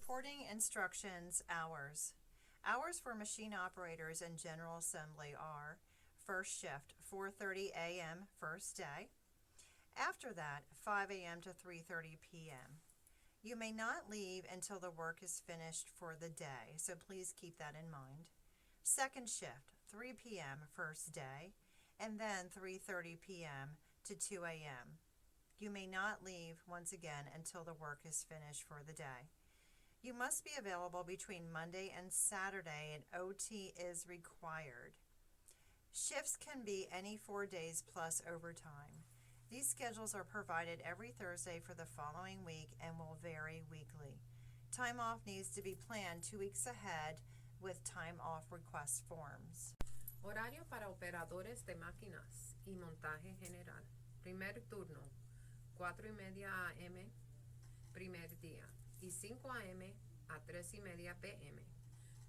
Reporting instructions, hours. Hours for machine operators and general assembly are: first shift, 4:30 a.m. first day. After that, 5 a.m. to 3:30 p.m. You may not leave until the work is finished for the day, so please keep that in mind. Second shift, 3 p.m. first day, and then 3:30 p.m. to 2 a.m. You may not leave once again until the work is finished for the day. You must be available between Monday and Saturday, and OT is required. Shifts can be any 4 days plus overtime. These schedules are provided every Thursday for the following week and will vary weekly. Time off needs to be planned 2 weeks ahead with time off request forms. Horario para operadores de máquinas y montaje general. Primer turno, 4:30 a.m. primer día y 5 a.m. a 3:30 p.m.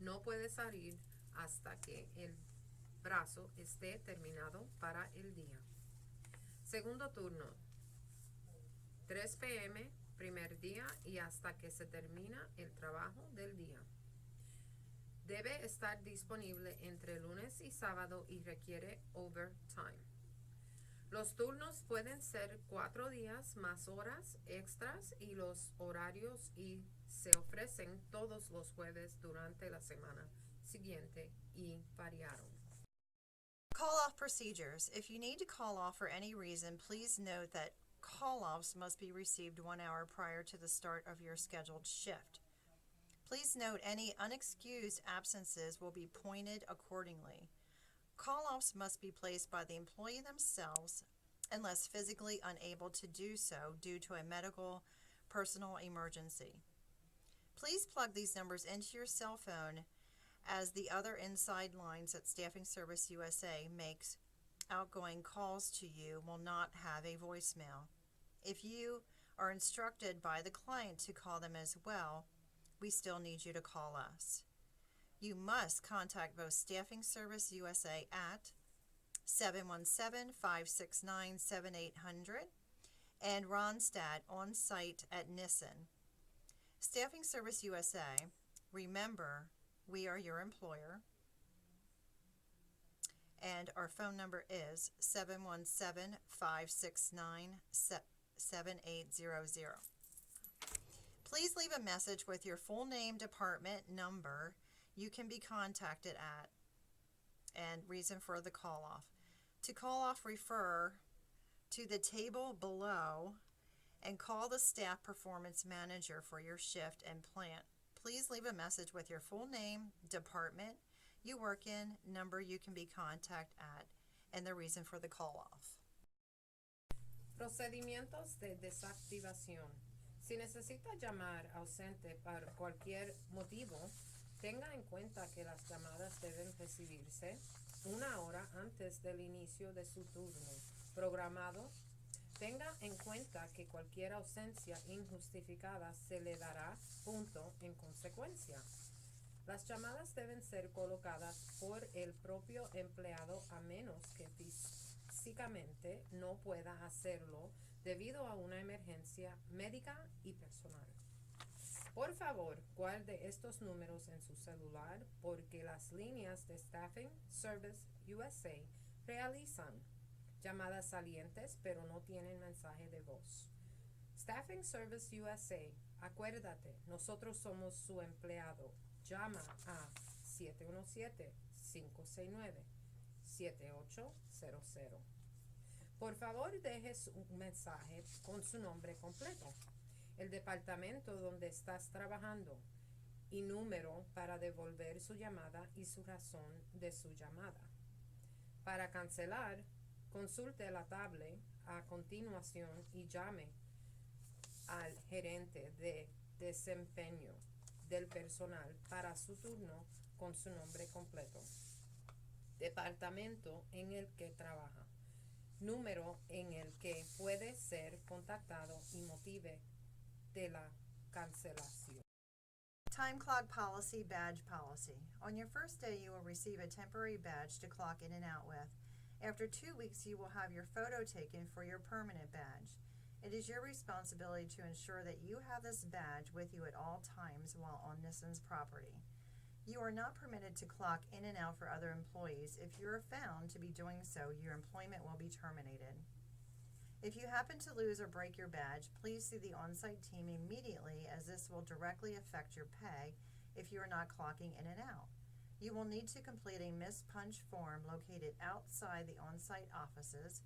No puede salir hasta que el brazo esté terminado para el día. Segundo turno, 3 p.m. primer día y hasta que se termina el trabajo del día. Debe estar disponible entre lunes y sábado y requiere overtime. Los turnos pueden ser 4 días más horas extras y los horarios y se ofrecen todos los jueves durante la semana siguiente y variaron. Call-off procedures. If you need to call off for any reason, please note that call-offs must be received 1 hour prior to the start of your scheduled shift. Please note any unexcused absences will be pointed accordingly. Call-offs must be placed by the employee themselves unless physically unable to do so due to a medical personal emergency. Please plug these numbers into your cell phone, as the other inside lines that Staffing Service USA makes outgoing calls to you will not have a voicemail. If you are instructed by the client to call them as well, we still need you to call us. You must contact both Staffing Service USA at 717-569-7800 and Ronstadt on site at Nissan. Staffing Service USA, remember, we are your employer, and our phone number is 717-569-7800. Please leave a message with your full name, department, number you can be contacted at, and reason for the call-off. To call off, refer to the table below and call the staff performance manager for your shift and plant. Please leave a message with your full name, department you work in, number you can be contacted at, and the reason for the call-off. Procedimientos de desactivación. Si necesita llamar ausente por cualquier motivo, tenga en cuenta que las llamadas deben recibirse 1 hora antes del inicio de su turno programado. Tenga en cuenta que cualquier ausencia injustificada se le dará punto en consecuencia. Las llamadas deben ser colocadas por el propio empleado a menos que físicamente no pueda hacerlo debido a una emergencia médica y personal. Por favor, guarde estos números en su celular porque las líneas de Staffing Service USA realizan llamadas salientes pero no tienen mensaje de voz. Staffing Service USA, acuérdate, nosotros somos su empleado. Llama a 717-569-7800. Por favor, deje un mensaje con su nombre completo, el departamento donde estás trabajando y número para devolver su llamada y su razón de su llamada. Para cancelar, consulte la tabla a continuación y llame al gerente de desempeño del personal para su turno con su nombre completo, departamento en el que trabaja, número en el que puede ser contactado y motive de la cancelación. Time clock policy, badge policy. On your first day, you will receive a temporary badge to clock in and out with. After 2 weeks, you will have your photo taken for your permanent badge. It is your responsibility to ensure that you have this badge with you at all times while on Nissan's property. You are not permitted to clock in and out for other employees. If you are found to be doing so, your employment will be terminated. If you happen to lose or break your badge, please see the on-site team immediately, as this will directly affect your pay if you are not clocking in and out. You will need to complete a missed punch form located outside the on-site offices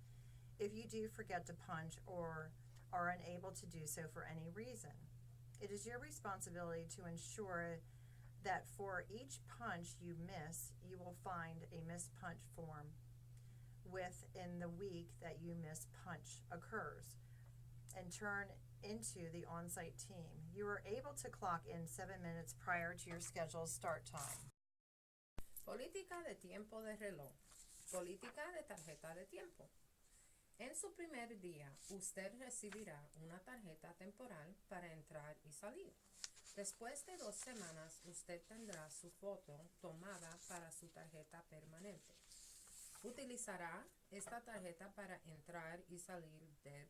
if you do forget to punch or are unable to do so for any reason. It is your responsibility to ensure that for each punch you miss, you will find a missed punch form within the week that you missed punch occurs and turn into the on-site team. You are able to clock in 7 minutes prior to your scheduled start time. Política de tiempo de reloj. Política de tarjeta de tiempo. En su primer día, usted recibirá una tarjeta temporal para entrar y salir. Después de 2 semanas, usted tendrá su foto tomada para su tarjeta permanente. Utilizará esta tarjeta para entrar y salir del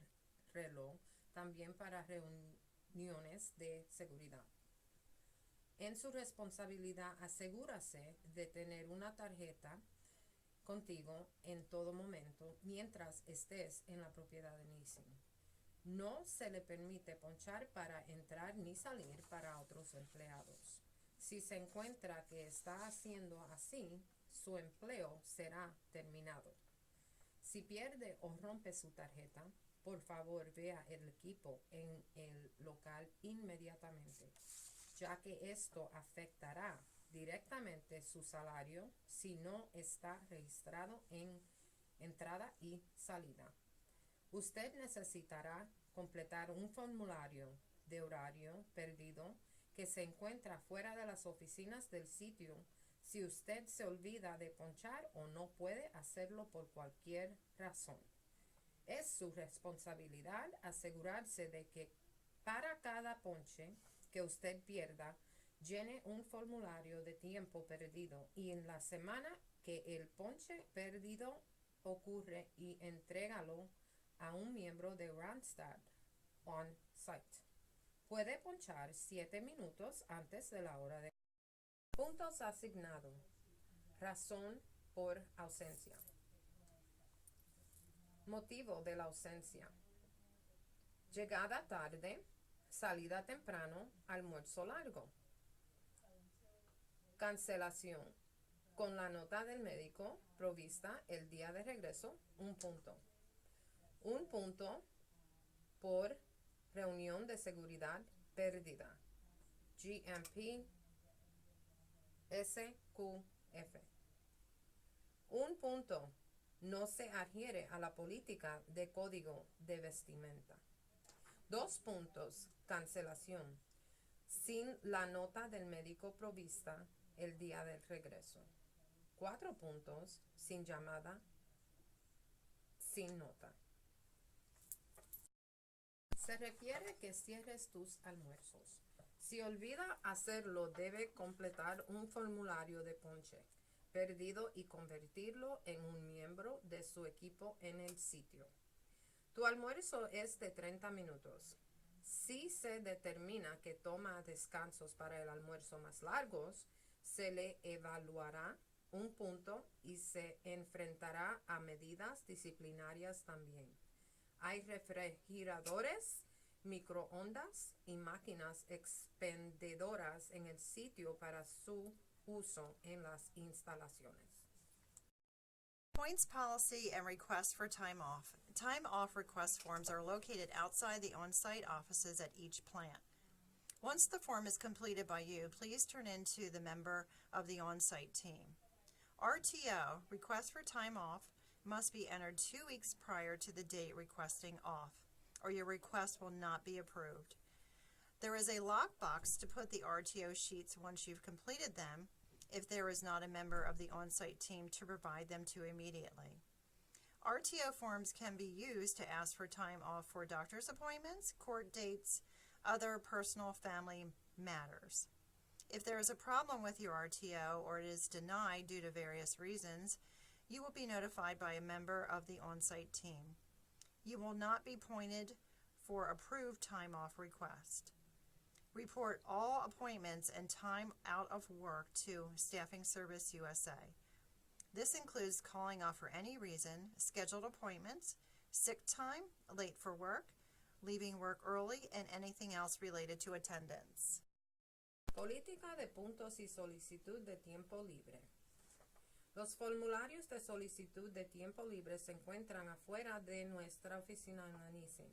reloj, también para reuniones de seguridad. En su responsabilidad, asegúrese de tener una tarjeta contigo en todo momento mientras estés en la propiedad de Nissan. No se le permite ponchar para entrar ni salir para otros empleados. Si se encuentra que está haciendo así, su empleo será terminado. Si pierde o rompe su tarjeta, por favor vea el equipo en el local inmediatamente, ya que esto afectará directamente su salario si no está registrado en entrada y salida. Usted necesitará completar un formulario de horario perdido que se encuentra fuera de las oficinas del sitio si usted se olvida de ponchar o no puede hacerlo por cualquier razón. Es su responsabilidad asegurarse de que para cada ponche que usted pierda, llene un formulario de tiempo perdido y en la semana que el ponche perdido ocurre y entrégalo a un miembro de Randstad on-site. Puede ponchar 7 minutos antes de la hora de puntos asignados. Razón por ausencia. Motivo de la ausencia. Llegada tarde, salida temprano, almuerzo largo. Cancelación. Con la nota del médico provista el día de regreso, 1 punto. 1 punto por reunión de seguridad perdida. GMP SQF. 1 punto. No se adhiere a la política de código de vestimenta. 2 puntos. Cancelación. Sin la nota del médico provista el día del regreso. 4 puntos. Sin llamada. Sin nota. Se requiere que cierres tus almuerzos. Si olvida hacerlo, debe completar un formulario de ponche perdido y convertirlo en un miembro de su equipo en el sitio. Tu almuerzo es de 30 minutos. Si se determina que toma descansos para el almuerzo más largos, se le evaluará 1 punto y se enfrentará a medidas disciplinarias también. Hay refrigeradores, microondas y máquinas expendedoras en el sitio para su uso en las instalaciones. Points policy and request for time off. Time off request forms are located outside the on-site offices at each plant. Once the form is completed by you, please turn in to the member of the on-site team. RTO, request for time off, must be entered 2 weeks prior to the date requesting off, or your request will not be approved. There is a lockbox to put the RTO sheets once you've completed them, if there is not a member of the on-site team to provide them to immediately. RTO forms can be used to ask for time off for doctor's appointments, court dates, other personal family matters. If there is a problem with your RTO or it is denied due to various reasons, you will be notified by a member of the on-site team. You will not be pointed for approved time off request. Report all appointments and time out of work to Staffing Service USA. This includes calling off for any reason, scheduled appointments, sick time, late for work, leaving work early, and anything else related to attendance. Política de puntos y solicitud de tiempo libre. Los formularios de solicitud de tiempo libre se encuentran afuera de nuestra oficina en la Nissin.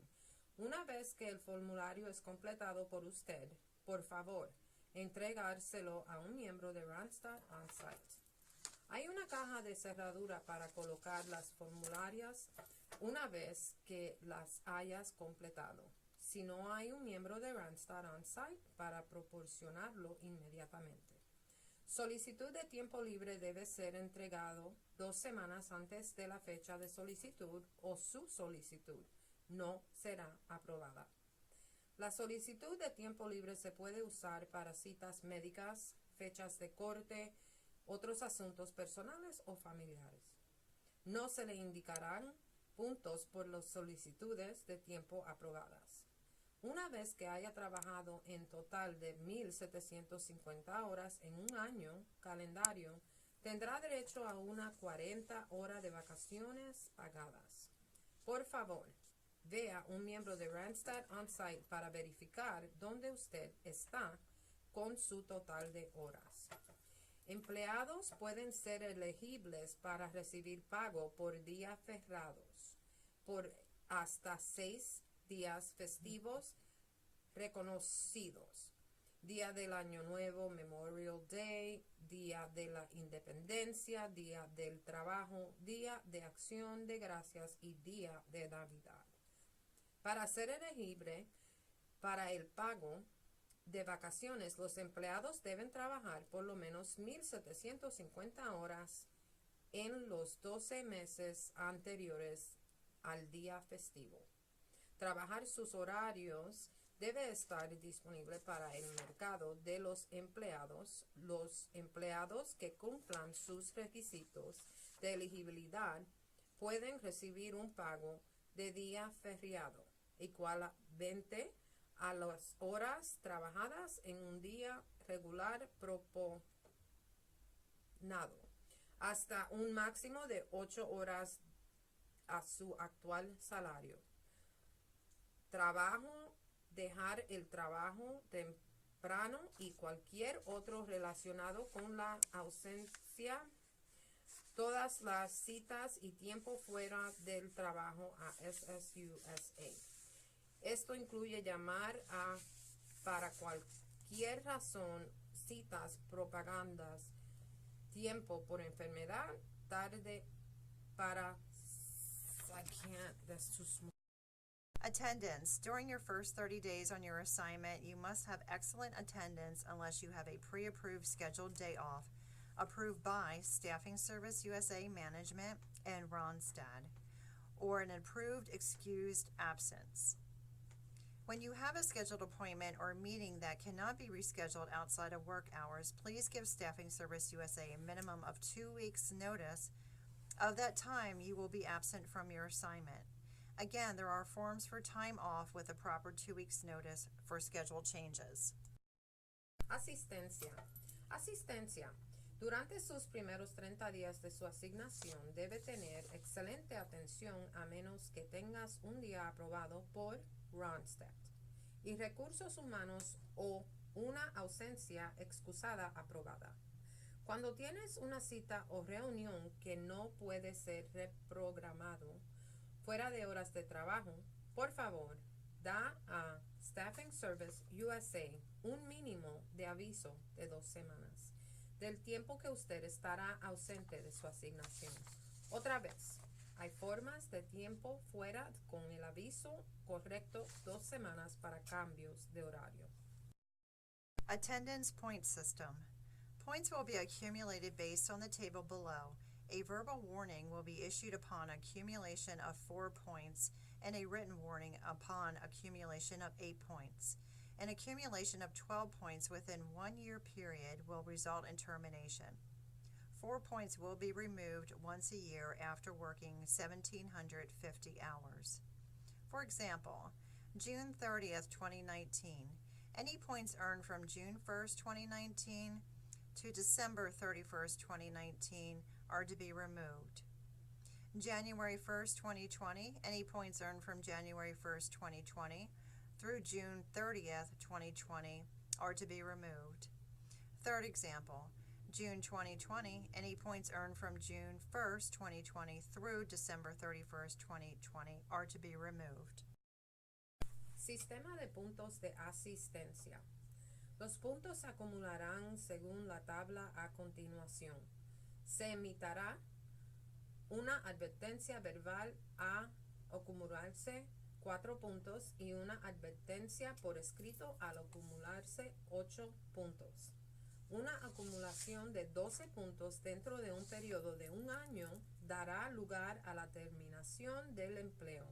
Una vez que el formulario es completado por usted, por favor, entregárselo a un miembro de Randstad on-site. Hay una caja de cerradura para colocar las formularias una vez que las hayas completado. Si no hay un miembro de Randstad on-site para proporcionarlo inmediatamente. Solicitud de tiempo libre debe ser entregado 2 semanas antes de la fecha de solicitud o su solicitud no será aprobada. La solicitud de tiempo libre se puede usar para citas médicas, fechas de corte, otros asuntos personales o familiares. No se le indicarán puntos por las solicitudes de tiempo aprobadas. Una vez que haya trabajado en total de 1,750 horas en un año calendario, tendrá derecho a una 40 horas de vacaciones pagadas. Por favor, vea un miembro de Randstad on-site para verificar dónde usted está con su total de horas. Empleados pueden ser elegibles para recibir pago por días cerrados, por hasta 6 días festivos reconocidos, Día del Año Nuevo, Memorial Day, Día de la Independencia, Día del Trabajo, Día de Acción de Gracias y Día de Navidad. Para ser elegible para el pago de vacaciones, los empleados deben trabajar por lo menos 1,750 horas en los 12 meses anteriores al día festivo. Trabajar sus horarios debe estar disponible para el mercado de los empleados. Los empleados que cumplan sus requisitos de elegibilidad pueden recibir un pago de día feriado equivalente a las horas trabajadas en un día regular proporcionado, hasta un máximo de 8 horas a su actual salario. Trabajo, dejar el trabajo temprano y cualquier otro relacionado con la ausencia, todas las citas y tiempo fuera del trabajo a SSUSA. Esto incluye llamar para cualquier razón, citas, propagandas, tiempo por enfermedad, tarde para... that's too small. Attendance. During your first 30 days on your assignment, you must have excellent attendance unless you have a pre-approved scheduled day off approved by Staffing Service USA Management and Randstad, or an approved excused absence. When you have a scheduled appointment or meeting that cannot be rescheduled outside of work hours, please give Staffing Service USA a minimum of 2 weeks' notice of that time you will be absent from your assignment. Again, there are forms for time off with a proper 2 weeks' notice for schedule changes. Asistencia. Asistencia. Durante sus primeros 30 días de su asignación, debe tener excelente atención a menos que tengas un día aprobado por Randstad y Recursos Humanos o una ausencia excusada aprobada. Cuando tienes una cita o reunión que no puede ser reprogramado fuera de horas de trabajo, por favor, da a Staffing Service USA un mínimo de aviso de 2 semanas del tiempo que usted estará ausente de su asignación. Otra vez, hay formas de tiempo fuera con el aviso correcto 2 semanas para cambios de horario. Attendance point system. Points will be accumulated based on the table below. A verbal warning will be issued upon accumulation of 4 points and a written warning upon accumulation of 8 points. An accumulation of 12 points within 1 year period will result in termination. 4 points will be removed once a year after working 1,750 hours. For example, June 30th, 2019. Any points earned from June 1st, 2019 to December 31st, 2019 are to be removed. January 1st, 2020. Any points earned from January 1st, 2020 through June 30th, 2020 are to be removed. Third example, June 2020, any points earned from June 1st, 2020 through December 31st, 2020 are to be removed. Sistema de puntos de asistencia. Los puntos se acumularán según la tabla a continuación. Se emitirá una advertencia verbal a acumularse 4 puntos y una advertencia por escrito al acumularse 8 puntos. Una acumulación de 12 puntos dentro de un periodo de un año dará lugar a la terminación del empleo.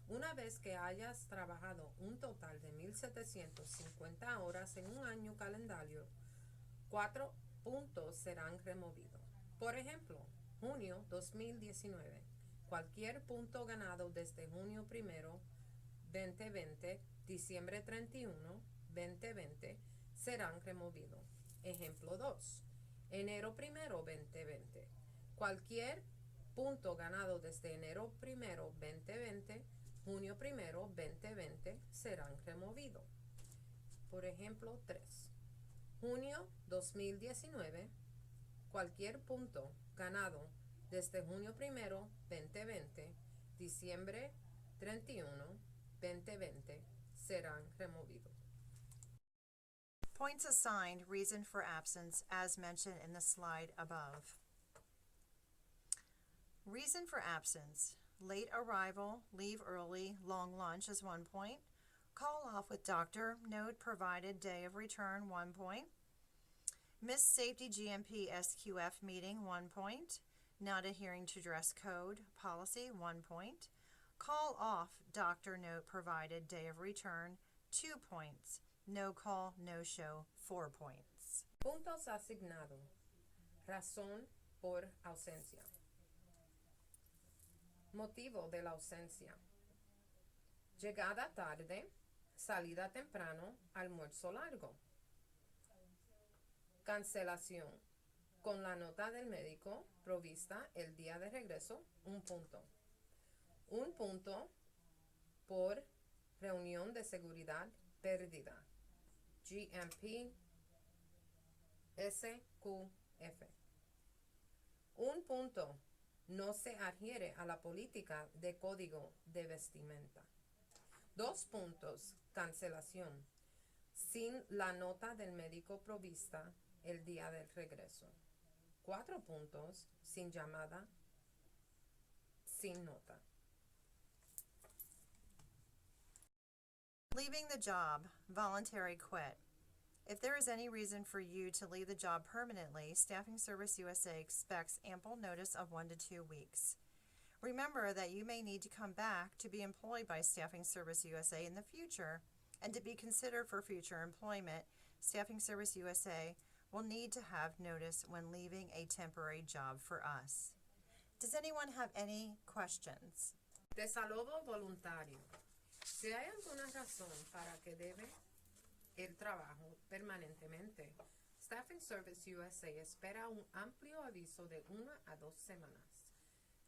Una vez que hayas trabajado un total de 1,750 horas en un año calendario, 4 puntos serán removidos. Por ejemplo, junio 2019. Cualquier punto ganado desde junio 1, 2020, diciembre 31, 2020, serán removidos. Ejemplo 2. Enero 1, 2020. Cualquier punto ganado desde enero 1, 2020, junio 1, 2020, serán removidos. Por ejemplo 3. Junio 2019. Cualquier punto ganado desde junio 1, 2020, diciembre 31, 2020, serán removidos. Points assigned, reason for absence, as mentioned in the slide above. Reason for absence: late arrival, leave early, long lunch is 1 point. Call off with doctor, note provided, day of return, 1 point. Missed safety GMP SQF meeting, 1 point. Not adhering to dress code policy, 1 point. Call off, doctor note provided, day of return, 2 points. No call, no show, 4 points. Puntos asignados. Razón por ausencia. Motivo de la ausencia: llegada tarde, salida temprano, almuerzo largo. Cancelación: con la nota del médico provista el día de regreso, 1 punto. 1 punto por reunión de seguridad perdida. GMP SQF. 1 punto. No se adhiere a la política de código de vestimenta. 2 puntos. Cancelación: sin la nota del médico provista el día del regreso. 4 puntos. Sin llamada, sin nota. Leaving the job, voluntary quit. If there is any reason for you to leave the job permanently, Staffing Service USA expects ample notice of 1 to 2 weeks. Remember that you may need to come back to be employed by Staffing Service USA in the future, and to be considered for future employment, Staffing Service USA will need to have notice when leaving a temporary job for us. Does anyone have any questions? Desalojo voluntario. Si hay alguna razón para que debe el trabajo permanentemente, Staffing Service USA espera un amplio aviso de 1 a 2 semanas.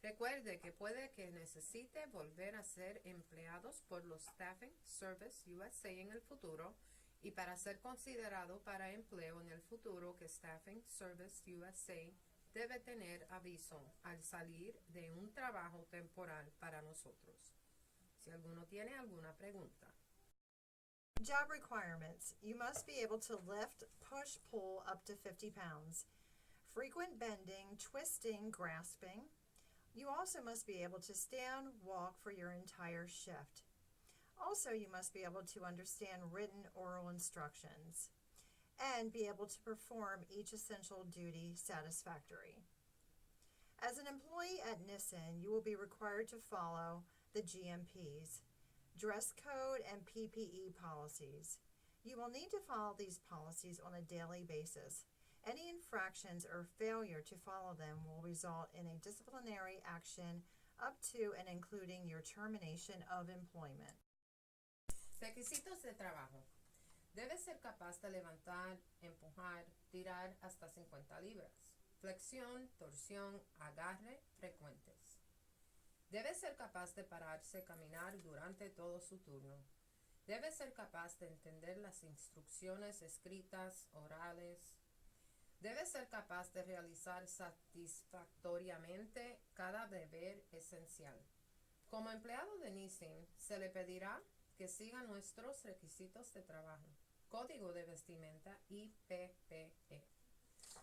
Recuerde que puede que necesite volver a ser empleados por los Staffing Service USA en el futuro, y para ser considerado para empleo en el futuro, que Staffing Service USA debe tener aviso al salir de un trabajo temporal para nosotros. Si alguno tiene alguna pregunta. Job requirements. You must be able to lift, push, pull up to 50 pounds. Frequent bending, twisting, grasping. You also must be able to stand, walk for your entire shift. Also, you must be able to understand written oral instructions and be able to perform each essential duty satisfactory. As an employee at Nissan, you will be required to follow the GMPs, dress code, and PPE policies. You will need to follow these policies on a daily basis. Any infractions or failure to follow them will result in a disciplinary action up to and including your termination of employment. Requisitos de trabajo. Debe ser capaz de levantar, empujar, tirar hasta 50 libras. Flexión, torsión, agarre frecuentes. Debe ser capaz de pararse, caminar durante todo su turno. Debe ser capaz de entender las instrucciones escritas, orales. Debe ser capaz de realizar satisfactoriamente cada deber esencial. Como empleado de Nissin, se le pedirá que siga nuestros requisitos de trabajo. Código de vestimenta y PPE.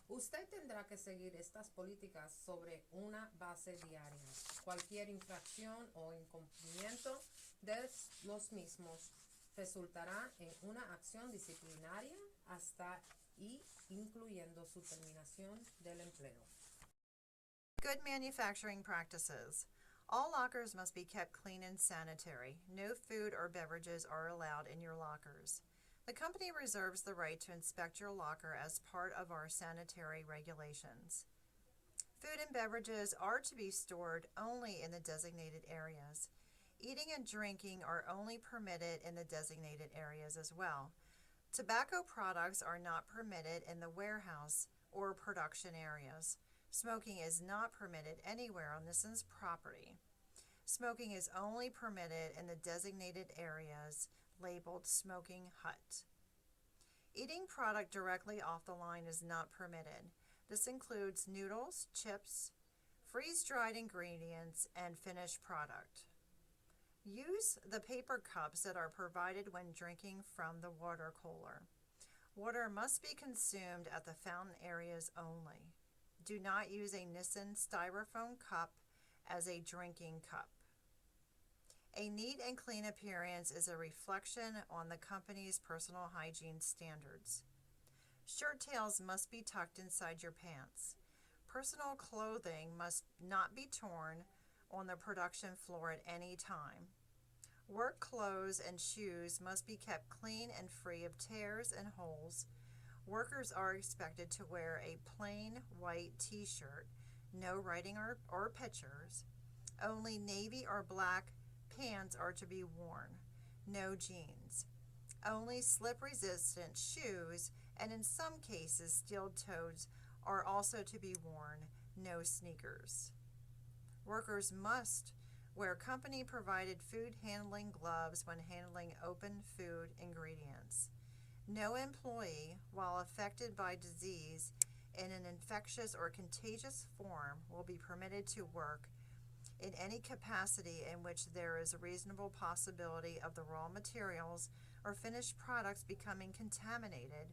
Usted tendrá que seguir estas políticas sobre una base diaria. Cualquier infracción o incumplimiento de los mismos resultará en una acción disciplinaria hasta y incluyendo su terminación del empleo. Good manufacturing practices. All lockers must be kept clean and sanitary. No food or beverages are allowed in your lockers. The company reserves the right to inspect your locker as part of our sanitary regulations. Food and beverages are to be stored only in the designated areas. Eating and drinking are only permitted in the designated areas as well. Tobacco products are not permitted in the warehouse or production areas. Smoking is not permitted anywhere on Nissan's property. Smoking is only permitted in the designated areas labeled Smoking Hut. Eating product directly off the line is not permitted. This includes noodles, chips, freeze-dried ingredients, and finished product. Use the paper cups that are provided when drinking from the water cooler. Water must be consumed at the fountain areas only. Do not use a Nissin styrofoam cup as a drinking cup. A neat and clean appearance is a reflection on the company's personal hygiene standards. Shirt tails must be tucked inside your pants. Personal clothing must not be torn on the production floor at any time. Work clothes and shoes must be kept clean and free of tears and holes. Workers are expected to wear a plain white t-shirt, no writing or pictures. Only navy or black pants are to be worn, no jeans. Only slip-resistant shoes, and in some cases steel toes, are also to be worn, no sneakers. Workers must wear company-provided food handling gloves when handling open food ingredients. No employee, while affected by disease in an infectious or contagious form, will be permitted to work in any capacity in which there is a reasonable possibility of the raw materials or finished products becoming contaminated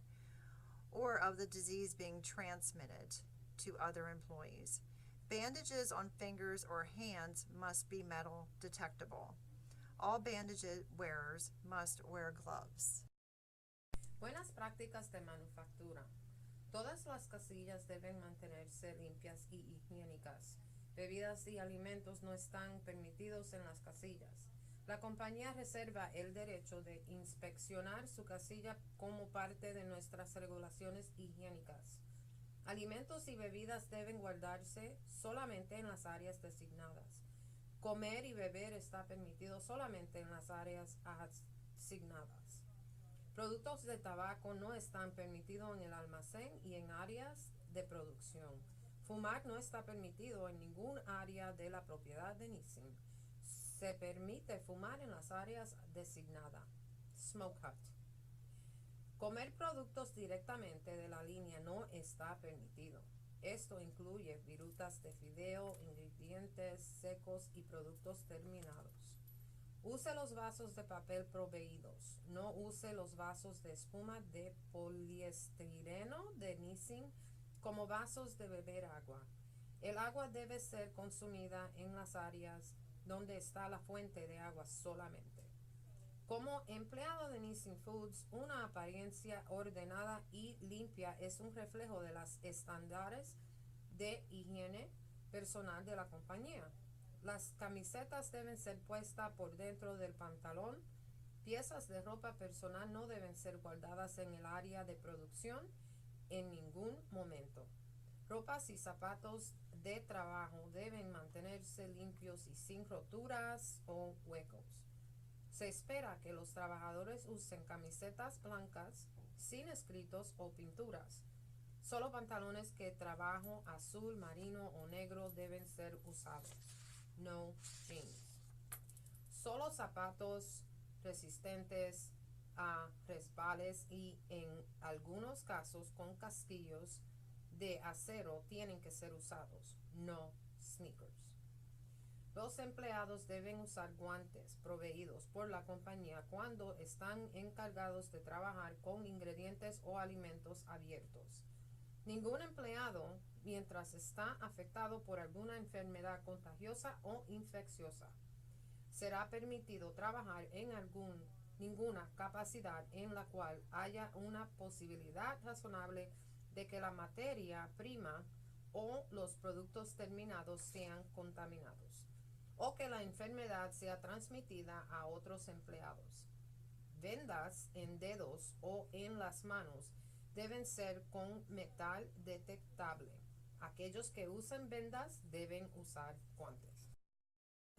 or of the disease being transmitted to other employees. Bandages on fingers or hands must be metal detectable. All bandage wearers must wear gloves. Buenas prácticas de manufactura. Todas las casillas deben mantenerse limpias y higiénicas. Bebidas y alimentos no están permitidos en las casillas. La compañía reserva el derecho de inspeccionar su casilla como parte de nuestras regulaciones higiénicas. Alimentos y bebidas deben guardarse solamente en las áreas designadas. Comer y beber está permitido solamente en las áreas asignadas. Productos de tabaco no están permitidos en el almacén y en áreas de producción. Fumar no está permitido en ningún área de la propiedad de Nissin. Se permite fumar en las áreas designadas. Smoke Hut. Comer productos directamente de la línea no está permitido. Esto incluye virutas de fideo, ingredientes secos y productos terminados. Use los vasos de papel proveídos. No use los vasos de espuma de poliestireno de Nissin como vasos de beber agua. El agua debe ser consumida en las áreas donde está la fuente de agua solamente. Como empleado de Nissin Foods, una apariencia ordenada y limpia es un reflejo de los estándares de higiene personal de la compañía. Las camisetas deben ser puestas por dentro del pantalón. Piezas de ropa personal no deben ser guardadas en el área de producción en ningún momento. Ropas y zapatos de trabajo deben mantenerse limpios y sin roturas o huecos. Se espera que los trabajadores usen camisetas blancas sin escritos o pinturas. Solo pantalones de trabajo azul, marino o negro deben ser usados. No jeans. Solo zapatos resistentes a resbales y en algunos casos con casquillos de acero tienen que ser usados. No sneakers. Los empleados deben usar guantes proveídos por la compañía cuando están encargados de trabajar con ingredientes o alimentos abiertos. Ningún empleado, mientras está afectado por alguna enfermedad contagiosa o infecciosa, será permitido trabajar en ninguna capacidad en la cual haya una posibilidad razonable de que la materia prima o los productos terminados sean contaminados, o que la enfermedad sea transmitida a otros empleados. Vendas en dedos o en las manos deben ser con metal detectable. Aquellos que usen vendas deben usar guantes.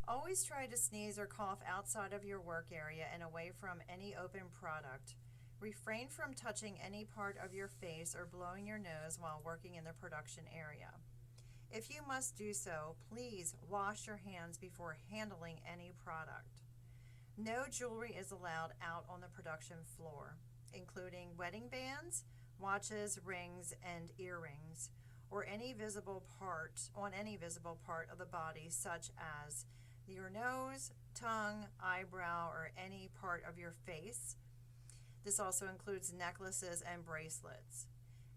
Always try to sneeze or cough outside of your work area and away from any open product. Refrain from touching any part of your face or blowing your nose while working in the production area. If you must do so, please wash your hands before handling any product. No jewelry is allowed out on the production floor, including wedding bands, watches, rings, and earrings, or any visible part of the body, such as your nose, tongue, eyebrow, or any part of your face. This also includes necklaces and bracelets.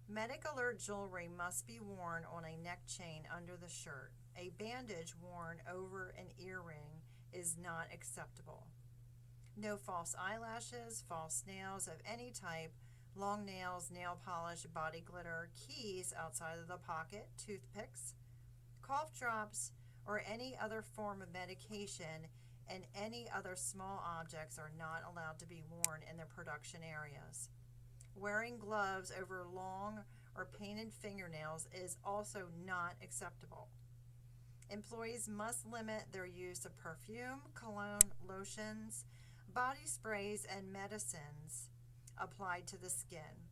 Medic alert jewelry must be worn on a neck chain under the shirt. A bandage worn over an earring is not acceptable. No false eyelashes, false nails of any type, long nails, nail polish, body glitter, keys outside of the pocket, toothpicks, cough drops, or any other form of medication, and any other small objects are not allowed to be worn in the production areas. Wearing gloves over long or painted fingernails is also not acceptable. Employees must limit their use of perfume, cologne, lotions, body sprays, and medicines applied to the skin.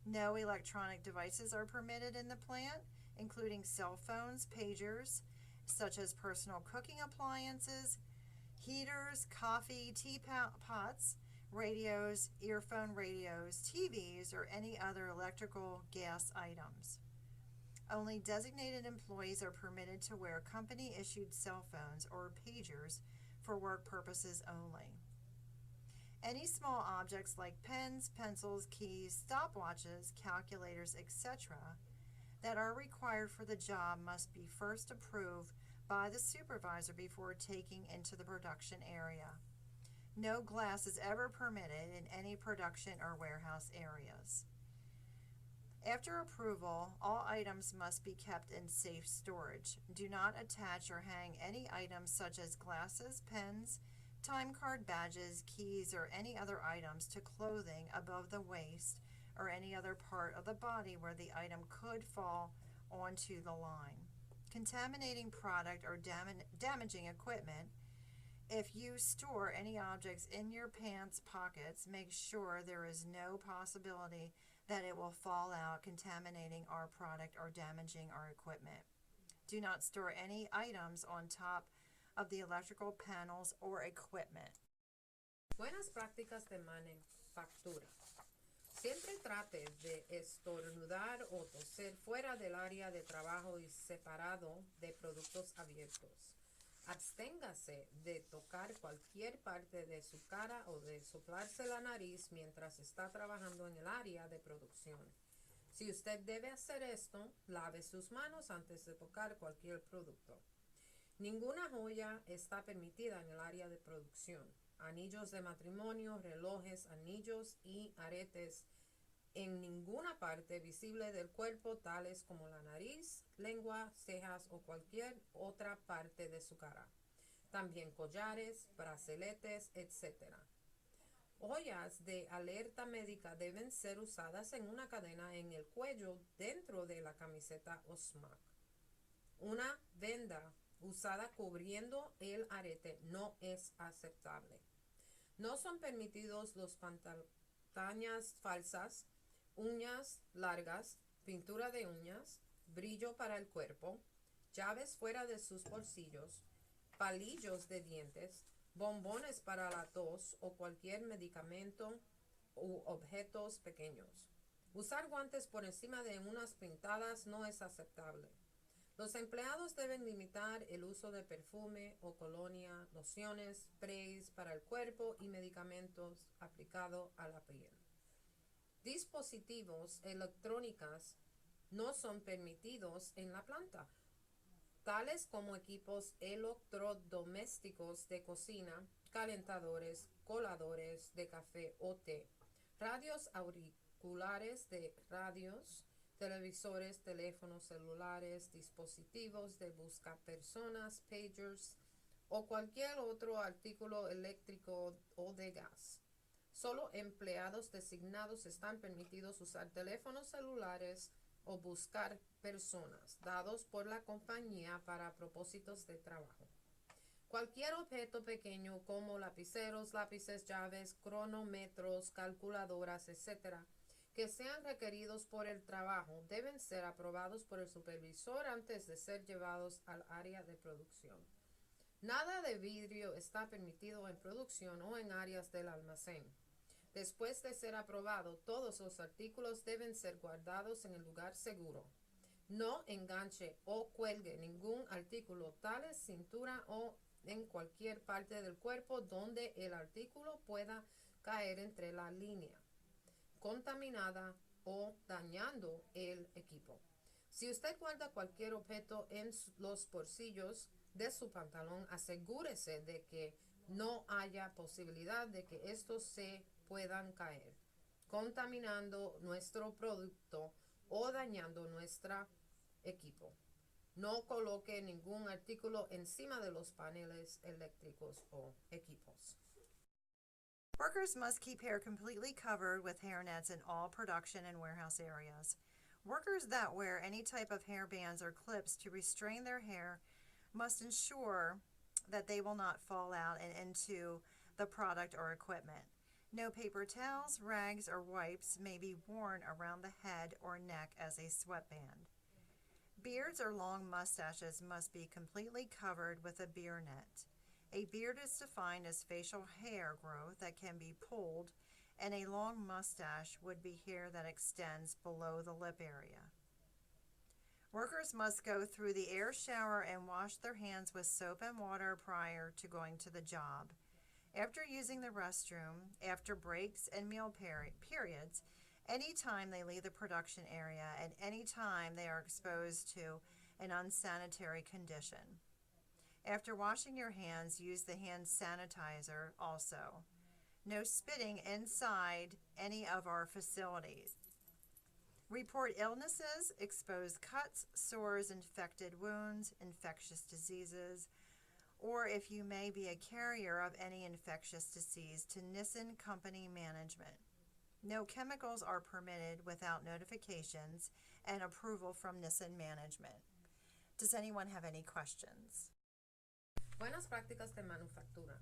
No electronic devices are permitted in the plant, including cell phones, pagers, such as personal cooking appliances, heaters, coffee, teapots, radios, earphone radios, TVs, or any other electrical gas items. Only designated employees are permitted to wear company-issued cell phones or pagers for work purposes only. Any small objects like pens, pencils, keys, stopwatches, calculators, etc., that are required for the job must be first approved by the supervisor before taking into the production area. No glass is ever permitted in any production or warehouse areas. After approval, all items must be kept in safe storage. Do not attach or hang any items such as glasses, pens, time card badges, keys, or any other items to clothing above the waist or any other part of the body where the item could fall onto the line. Contaminating product or damaging equipment. If you store any objects in your pants pockets, make sure there is no possibility that it will fall out, contaminating our product or damaging our equipment. Do not store any items on top of the electrical panels or equipment. Buenas prácticas de manufactura. Siempre trate de estornudar o toser fuera del área de trabajo y separado de productos abiertos. Absténgase de tocar cualquier parte de su cara o de soplarse la nariz mientras está trabajando en el área de producción. Si usted debe hacer esto, lave sus manos antes de tocar cualquier producto. Ninguna joya está permitida en el área de producción. Anillos de matrimonio, relojes, anillos y aretes en ninguna parte visible del cuerpo, tales como la nariz, lengua, cejas o cualquier otra parte de su cara. También collares, brazaletes, etc. Joyas de alerta médica deben ser usadas en una cadena en el cuello dentro de la camiseta o smock. Una venda usada cubriendo el arete no es aceptable. No son permitidos los pestañas falsas, uñas largas, pintura de uñas, brillo para el cuerpo, llaves fuera de sus bolsillos, palillos de dientes, bombones para la tos o cualquier medicamento u objetos pequeños. Usar guantes por encima de unas pintadas no es aceptable. Los empleados deben limitar el uso de perfume o colonia, lociones, sprays para el cuerpo y medicamentos aplicados a la piel. Dispositivos electrónicos no son permitidos en la planta, tales como equipos electrodomésticos de cocina, calentadores, coladores de café o té, radios auriculares de radios, televisores, teléfonos celulares, dispositivos de buscapersonas, pagers o cualquier otro artículo eléctrico o de gas. Solo empleados designados están permitidos usar teléfonos celulares o buscar personas dados por la compañía para propósitos de trabajo. Cualquier objeto pequeño como lapiceros, lápices, llaves, cronómetros, calculadoras, etc., que sean requeridos por el trabajo deben ser aprobados por el supervisor antes de ser llevados al área de producción. Nada de vidrio está permitido en producción o en áreas del almacén. Después de ser aprobado, todos los artículos deben ser guardados en el lugar seguro. No enganche o cuelgue ningún artículo, tales cintura o en cualquier parte del cuerpo donde el artículo pueda caer entre la línea contaminada o dañando el equipo. Si usted guarda cualquier objeto en los bolsillos de su pantalón, asegúrese de que no haya posibilidad de que estos se puedan caer, contaminando nuestro producto o dañando nuestro equipo. No coloque ningún artículo encima de los paneles eléctricos o equipos. Workers must keep hair completely covered with hairnets in all production and warehouse areas. Workers that wear any type of hair bands or clips to restrain their hair must ensure that they will not fall out and into the product or equipment. No paper towels, rags, or wipes may be worn around the head or neck as a sweatband. Beards or long mustaches must be completely covered with a beard net. A beard is defined as facial hair growth that can be pulled, and a long mustache would be hair that extends below the lip area. Workers must go through the air shower and wash their hands with soap and water prior to going to the job. After using the restroom, after breaks and meal periods, any time they leave the production area, and any time they are exposed to an unsanitary condition. After washing your hands, use the hand sanitizer also. No spitting inside any of our facilities. Report illnesses, exposed cuts, sores, infected wounds, infectious diseases, or if you may be a carrier of any infectious disease, to Nissin Company Management. No chemicals are permitted without notifications and approval from Nissin Management. Does anyone have any questions? Buenas prácticas de manufactura.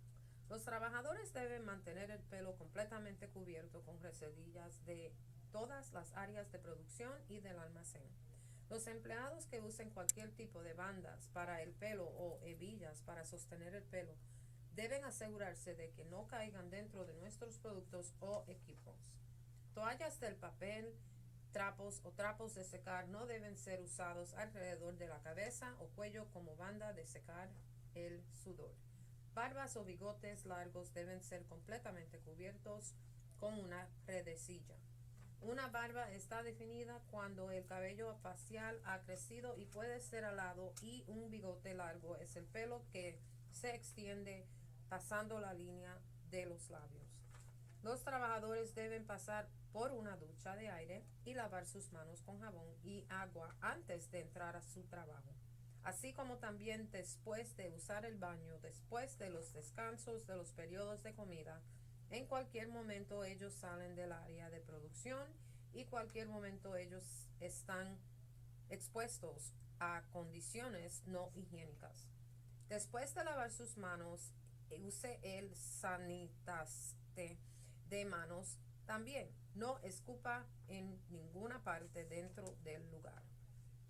Los trabajadores deben mantener el pelo completamente cubierto con recedillas de todas las áreas de producción y del almacén. Los empleados que usen cualquier tipo de bandas para el pelo o hebillas para sostener el pelo deben asegurarse de que no caigan dentro de nuestros productos o equipos. Toallas del papel, trapos o trapos de secar no deben ser usados alrededor de la cabeza o cuello como banda de secar el sudor. Barbas o bigotes largos deben ser completamente cubiertos con una redecilla. Una barba está definida cuando el cabello facial ha crecido y puede ser alado, y un bigote largo es el pelo que se extiende pasando la línea de los labios. Los trabajadores deben pasar por una ducha de aire y lavar sus manos con jabón y agua antes de entrar a su trabajo, así como también después de usar el baño, después de los descansos de los periodos de comida. En cualquier momento ellos salen del área de producción y cualquier momento ellos están expuestos a condiciones no higiénicas. Después de lavar sus manos use el sanitaste de manos también. No escupa en ninguna parte dentro del lugar.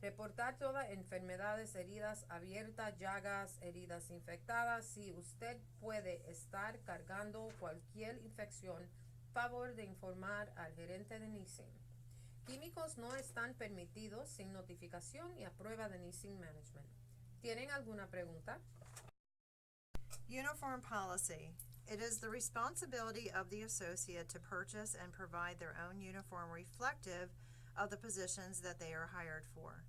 Reportar todas enfermedades, heridas abiertas, llagas, heridas infectadas. Si usted puede estar cargando cualquier infección, favor de informar al gerente de Nissin. Químicos no están permitidos sin notificación y a prueba de Nissin Management. ¿Tienen alguna pregunta? Uniform policy. It is the responsibility of the associate to purchase and provide their own uniform reflective of the positions that they are hired for.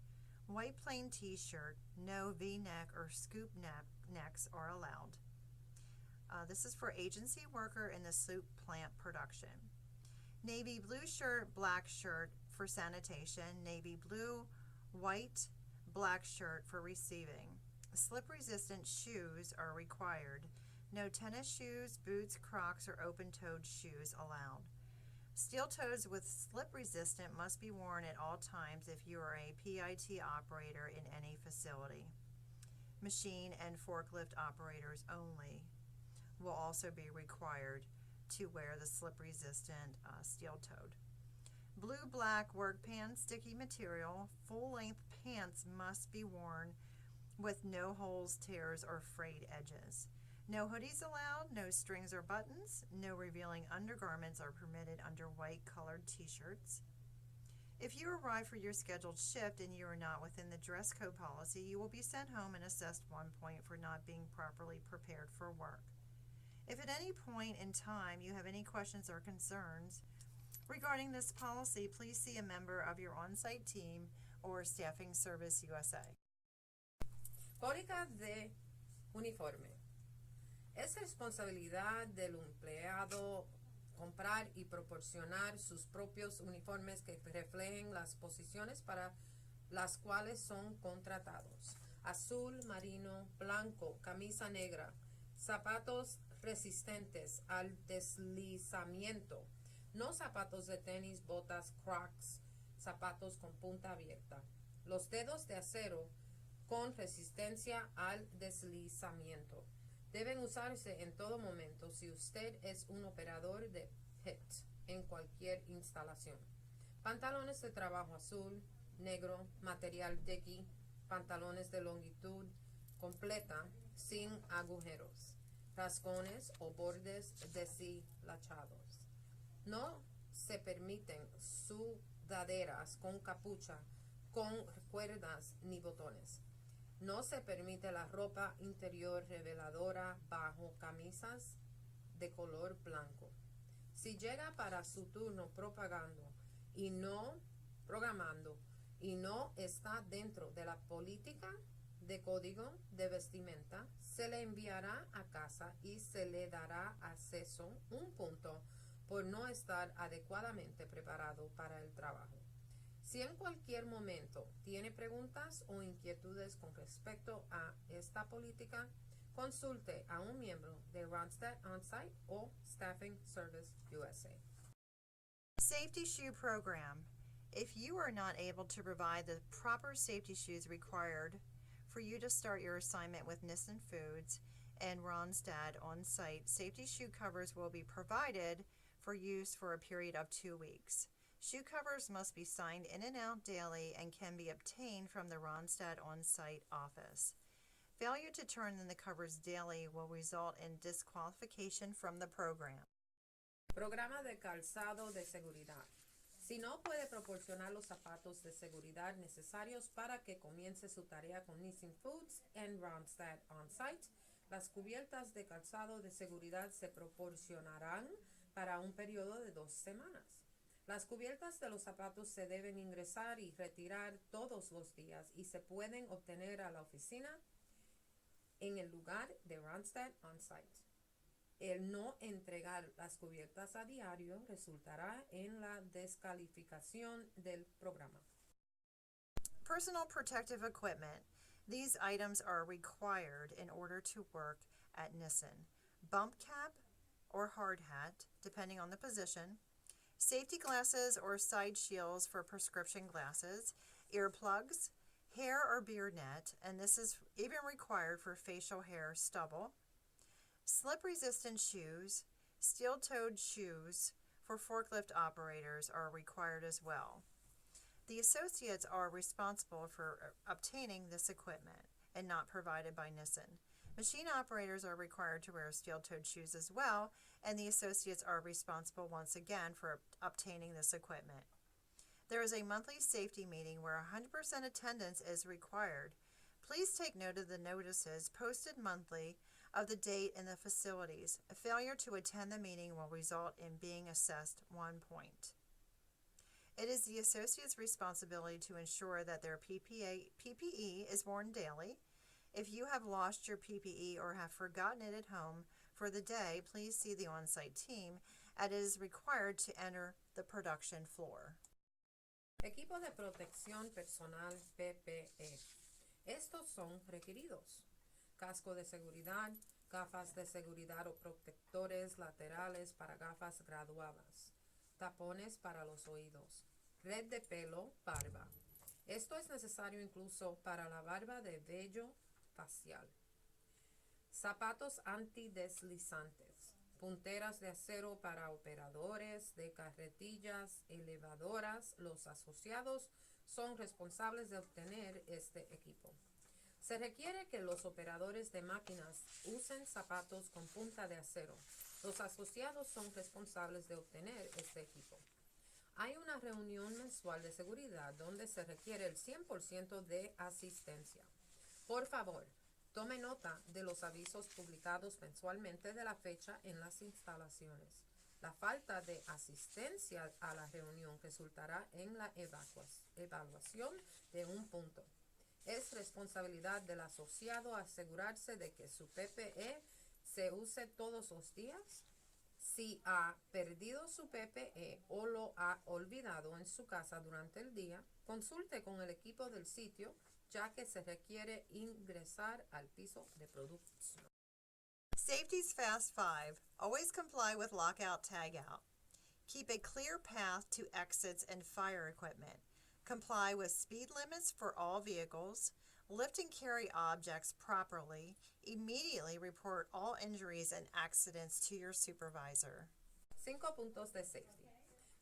White plain t-shirt, no V-neck or scoop necks are allowed. This is for agency worker in the soup plant production. Navy blue shirt, black shirt for sanitation. Navy blue, white, black shirt for receiving. Slip-resistant shoes are required. No tennis shoes, boots, Crocs, or open-toed shoes allowed. Steel toes with slip-resistant must be worn at all times if you are a PIT operator in any facility. Machine and forklift operators only will also be required to wear the slip-resistant steel-toed. Blue-black work pants, sticky material, full-length pants must be worn with no holes, tears, or frayed edges. No hoodies allowed, no strings or buttons, no revealing undergarments are permitted under white colored t-shirts. If you arrive for your scheduled shift and you are not within the dress code policy, you will be sent home and assessed 1 point for not being properly prepared for work. If at any point in time you have any questions or concerns regarding this policy, please see a member of your on-site team or Staffing Service USA. Póliza de uniforme. Es responsabilidad del empleado comprar y proporcionar sus propios uniformes que reflejen las posiciones para las cuales son contratados. Azul, marino, blanco, camisa negra, zapatos resistentes al deslizamiento, no zapatos de tenis, botas, Crocs, zapatos con punta abierta. Los dedos de acero con resistencia al deslizamiento deben usarse en todo momento si usted es un operador de PIT en cualquier instalación. Pantalones de trabajo azul, negro, material Dickie, pantalones de longitud completa sin agujeros, rasgones o bordes deshilachados. No se permiten sudaderas con capucha, con cuerdas ni botones. No se permite la ropa interior reveladora bajo camisas de color blanco. Si llega para su turno programando y no está dentro de la política de código de vestimenta, se le enviará a casa y se le dará acceso un punto por no estar adecuadamente preparado para el trabajo. Si en cualquier momento tiene preguntas o inquietudes con respecto a esta política, consulte a un miembro de Randstad On-Site o Staffing Service USA. Safety Shoe Program. If you are not able to provide the proper safety shoes required for you to start your assignment with Nissin Foods and Randstad On-Site, safety shoe covers will be provided for use for a period of 2 weeks. Shoe covers must be signed in and out daily and can be obtained from the Randstad On-Site office. Failure to turn in the covers daily will result in disqualification from the program. Programa de calzado de seguridad. Si no puede proporcionar los zapatos de seguridad necesarios para que comience su tarea con Nissin Foods and Randstad On-Site, las cubiertas de calzado de seguridad se proporcionarán para un periodo de 2 semanas. Las cubiertas de los zapatos se deben ingresar y retirar todos los días y se pueden obtener a la oficina en el lugar de Randstad On-Site. El no entregar las cubiertas a diario resultará en la descalificación del programa. Personal protective equipment. These items are required in order to work at Nissin. Bump cap or hard hat, depending on the position. Safety glasses or side shields for prescription glasses. Earplugs. Hair or beard net, and this is even required for facial hair stubble. Slip-resistant shoes, steel-toed shoes for forklift operators are required as well. The associates are responsible for obtaining this equipment and not provided by Nissin. Machine operators are required to wear steel-toed shoes as well, and the associates are responsible once again for obtaining this equipment. There is a monthly safety meeting where 100% attendance is required. Please take note of the notices posted monthly of the date and the facilities. A failure to attend the meeting will result in being assessed 1 point. It is the associate's responsibility to ensure that their PPE is worn daily. If you have lost your PPE or have forgotten it at home for the day, please see the on-site team as it is required to enter the production floor. Equipo de protección personal PPE. Estos son requeridos: casco de seguridad, gafas de seguridad o protectores laterales para gafas graduadas, tapones para los oídos, red de pelo, barba. Esto es necesario incluso para la barba de vello facial. Zapatos antideslizantes, punteras de acero para operadores de carretillas elevadoras. Los asociados son responsables de obtener este equipo. Se requiere que los operadores de máquinas usen zapatos con punta de acero. Los asociados son responsables de obtener este equipo. Hay una reunión mensual de seguridad donde se requiere el 100% de asistencia. Por favor, tome nota de los avisos publicados mensualmente de la fecha en las instalaciones. La falta de asistencia a la reunión resultará en la evaluación de 1 punto. Es responsabilidad del asociado asegurarse de que su PPE se use todos los días. Si ha perdido su PPE o lo ha olvidado en su casa durante el día, consulte con el equipo del sitio, ya que se requiere ingresar al piso de producción. Safety's Fast 5. Always comply with lockout tagout. Keep a clear path to exits and fire equipment. Comply with speed limits for all vehicles. Lift and carry objects properly. Immediately report all injuries and accidents to your supervisor. 5 puntos de safety.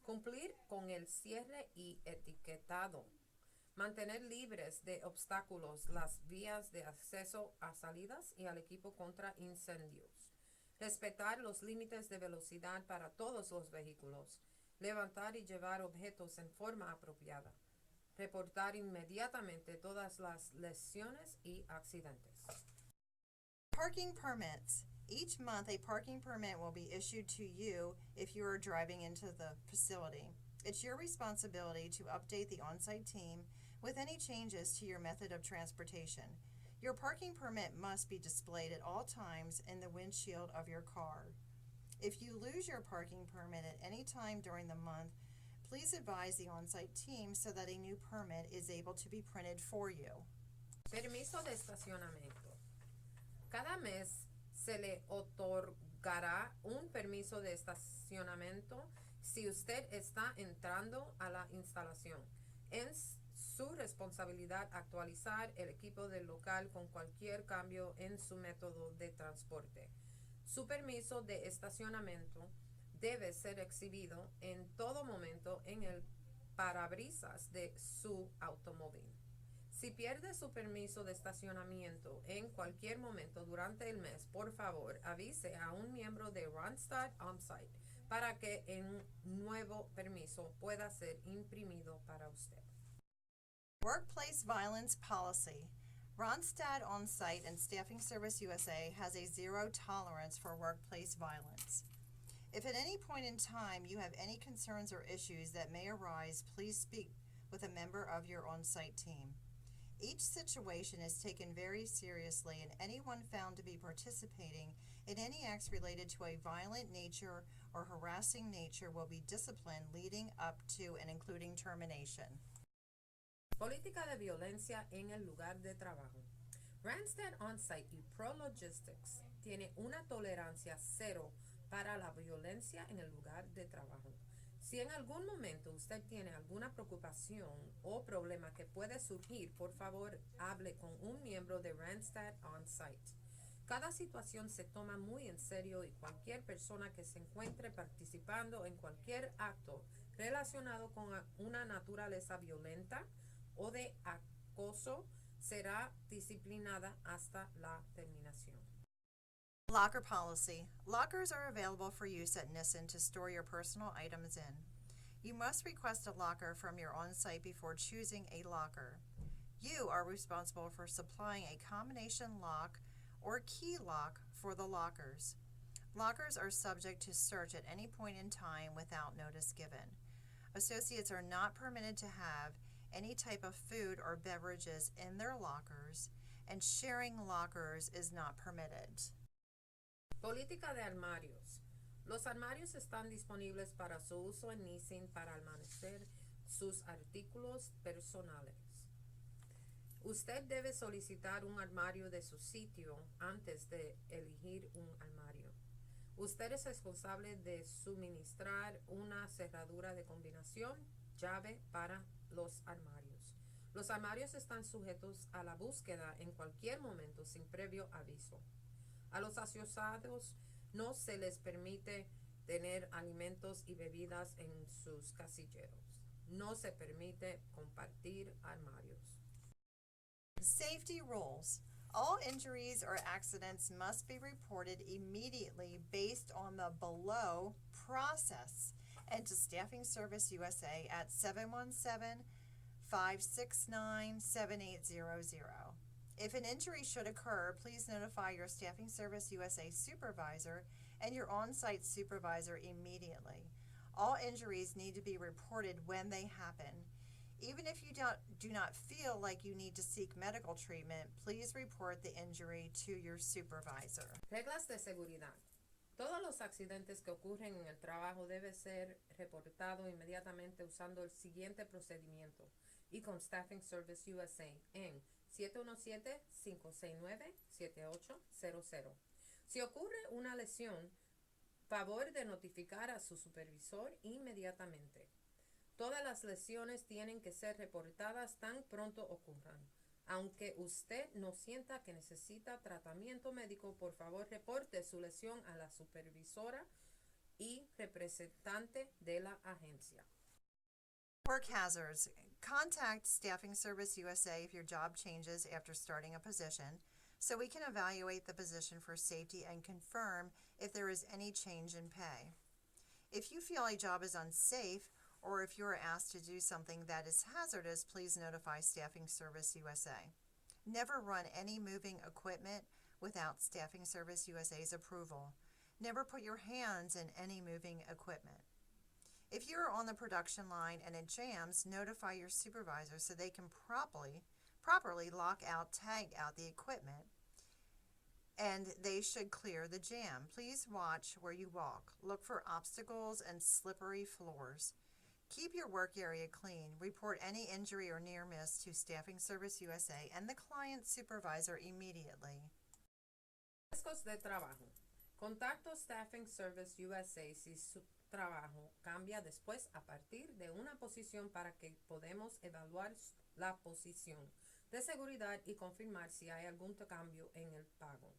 Cumplir con el cierre y etiquetado. Mantener libres de obstáculos las vías de acceso a salidas y al equipo contra incendios. Respetar los límites de velocidad para todos los vehículos. Levantar y llevar objetos en forma apropiada. Reportar inmediatamente todas las lesiones y accidentes. Parking permits. Each month, a parking permit will be issued to you if you are driving into the facility. It's your responsibility to update the on-site team with any changes to your method of transportation. Your parking permit must be displayed at all times in the windshield of your car. If you lose your parking permit at any time during the month, please advise the on-site team so that a new permit is able to be printed for you. Permiso de estacionamiento. Cada mes se le otorgará un permiso de estacionamiento si usted está entrando a la instalación. Es su responsabilidad actualizar el equipo del local con cualquier cambio en su método de transporte. Su permiso de estacionamiento debe ser exhibido en todo momento en el parabrisas de su automóvil. Si pierde su permiso de estacionamiento en cualquier momento durante el mes, por favor, avise a un miembro de Randstad On-Site para que un nuevo permiso pueda ser imprimido para usted. Workplace Violence Policy. Randstad On-Site and Staffing Service USA has a zero tolerance for workplace violence. If at any point in time you have any concerns or issues that may arise, please speak with a member of your on-site team. Each situation is taken very seriously, and anyone found to be participating in any acts related to a violent nature or harassing nature will be disciplined leading up to and including termination. Política de violencia en el lugar de trabajo. Randstad On-Site y Pro Logistics tiene una tolerancia cero para la violencia en el lugar de trabajo. Si en algún momento usted tiene alguna preocupación o problema que puede surgir, por favor, hable con un miembro de Randstad On-Site. Cada situación se toma muy en serio y cualquier persona que se encuentre participando en cualquier acto relacionado con una naturaleza violenta o de acoso será disciplinada hasta la terminación. Locker policy. Lockers are available for use at Nissan to store your personal items in. You must request a locker from your on-site before choosing a locker. You are responsible for supplying a combination lock or key lock for the lockers. Lockers are subject to search at any point in time without notice given. Associates are not permitted to have any type of food or beverages in their lockers, and sharing lockers is not permitted. Política de armarios. Los armarios están disponibles para su uso en Nissan para almacenar sus artículos personales. Usted debe solicitar un armario de su sitio antes de elegir un armario. Usted es responsable de suministrar una cerradura de combinación llave para los armarios. Los armarios están sujetos a la búsqueda en cualquier momento sin previo aviso. A los asociados no se les permite tener alimentos y bebidas en sus casilleros. No se permite compartir armarios. Safety rules. All injuries or accidents must be reported immediately based on the below process and to Staffing Service USA at 717-569-7800. If an injury should occur, please notify your Staffing Service USA supervisor and your on-site supervisor immediately. All injuries need to be reported when they happen. Even if you do not feel like you need to seek medical treatment, please report the injury to your supervisor. Reglas de seguridad. Todos los accidentes que ocurren en el trabajo deben ser reportados inmediatamente usando el siguiente procedimiento y con Staffing Service USA en 717-569-7800. Si ocurre una lesión, favor de notificar a su supervisor inmediatamente. Todas las lesiones tienen que ser reportadas tan pronto ocurran. Aunque usted no sienta que necesita tratamiento médico, por favor reporte su lesión a la supervisora y representante de la agencia. Work hazards. Contact Staffing Service USA if your job changes after starting a position, so we can evaluate the position for safety and confirm if there is any change in pay. If you feel a job is unsafe, or if you are asked to do something that is hazardous, please notify Staffing Service USA. Never run any moving equipment without Staffing Service USA's approval. Never put your hands in any moving equipment. If you are on the production line and it jams, notify your supervisor so they can properly lock out, tag out the equipment, and they should clear the jam. Please watch where you walk. Look for obstacles and slippery floors. Keep your work area clean. Report any injury or near miss to Staffing Service USA and the client supervisor immediately. Riesgos de trabajo. Contacto Staffing Service USA si su trabajo cambia después a partir de una posición para que podamos evaluar la posición de seguridad y confirmar si hay algún cambio en el pago.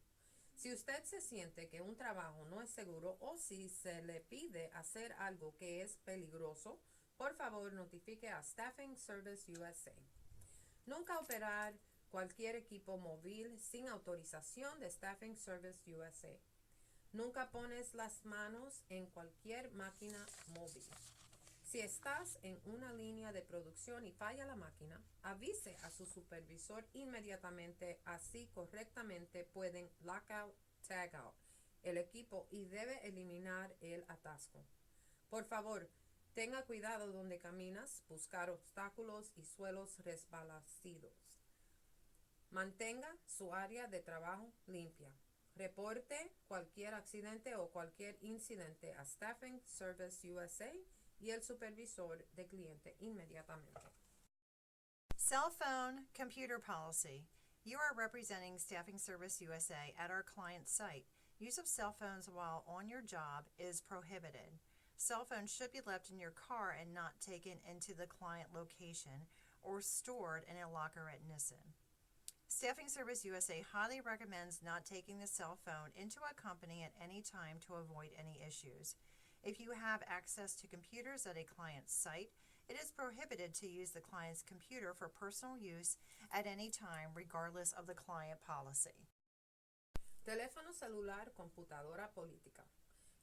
Si usted se siente que un trabajo no es seguro o si se le pide hacer algo que es peligroso, por favor notifique a Staffing Service USA. Nunca operar cualquier equipo móvil sin autorización de Staffing Service USA. Nunca pones las manos en cualquier máquina móvil. Si estás en una línea de producción y falla la máquina, avise a su supervisor inmediatamente, así correctamente pueden lockout, tagout el equipo y debe eliminar el atasco. Por favor, tenga cuidado donde caminas, buscar obstáculos y suelos resbalazos. Mantenga su área de trabajo limpia. Reporte cualquier accidente o cualquier incidente a Staffing Service USA y el supervisor de cliente inmediatamente. Cell phone computer policy. You are representing Staffing Service USA at our client site. Use of cell phones while on your job is prohibited. Cell phones should be left in your car and not taken into the client location or stored in a locker at Nissan. Staffing Service USA highly recommends not taking the cell phone into a company at any time to avoid any issues. If you have access to computers at a client's site, it is prohibited to use the client's computer for personal use at any time, regardless of the client policy. Teléfono celular, computadora política.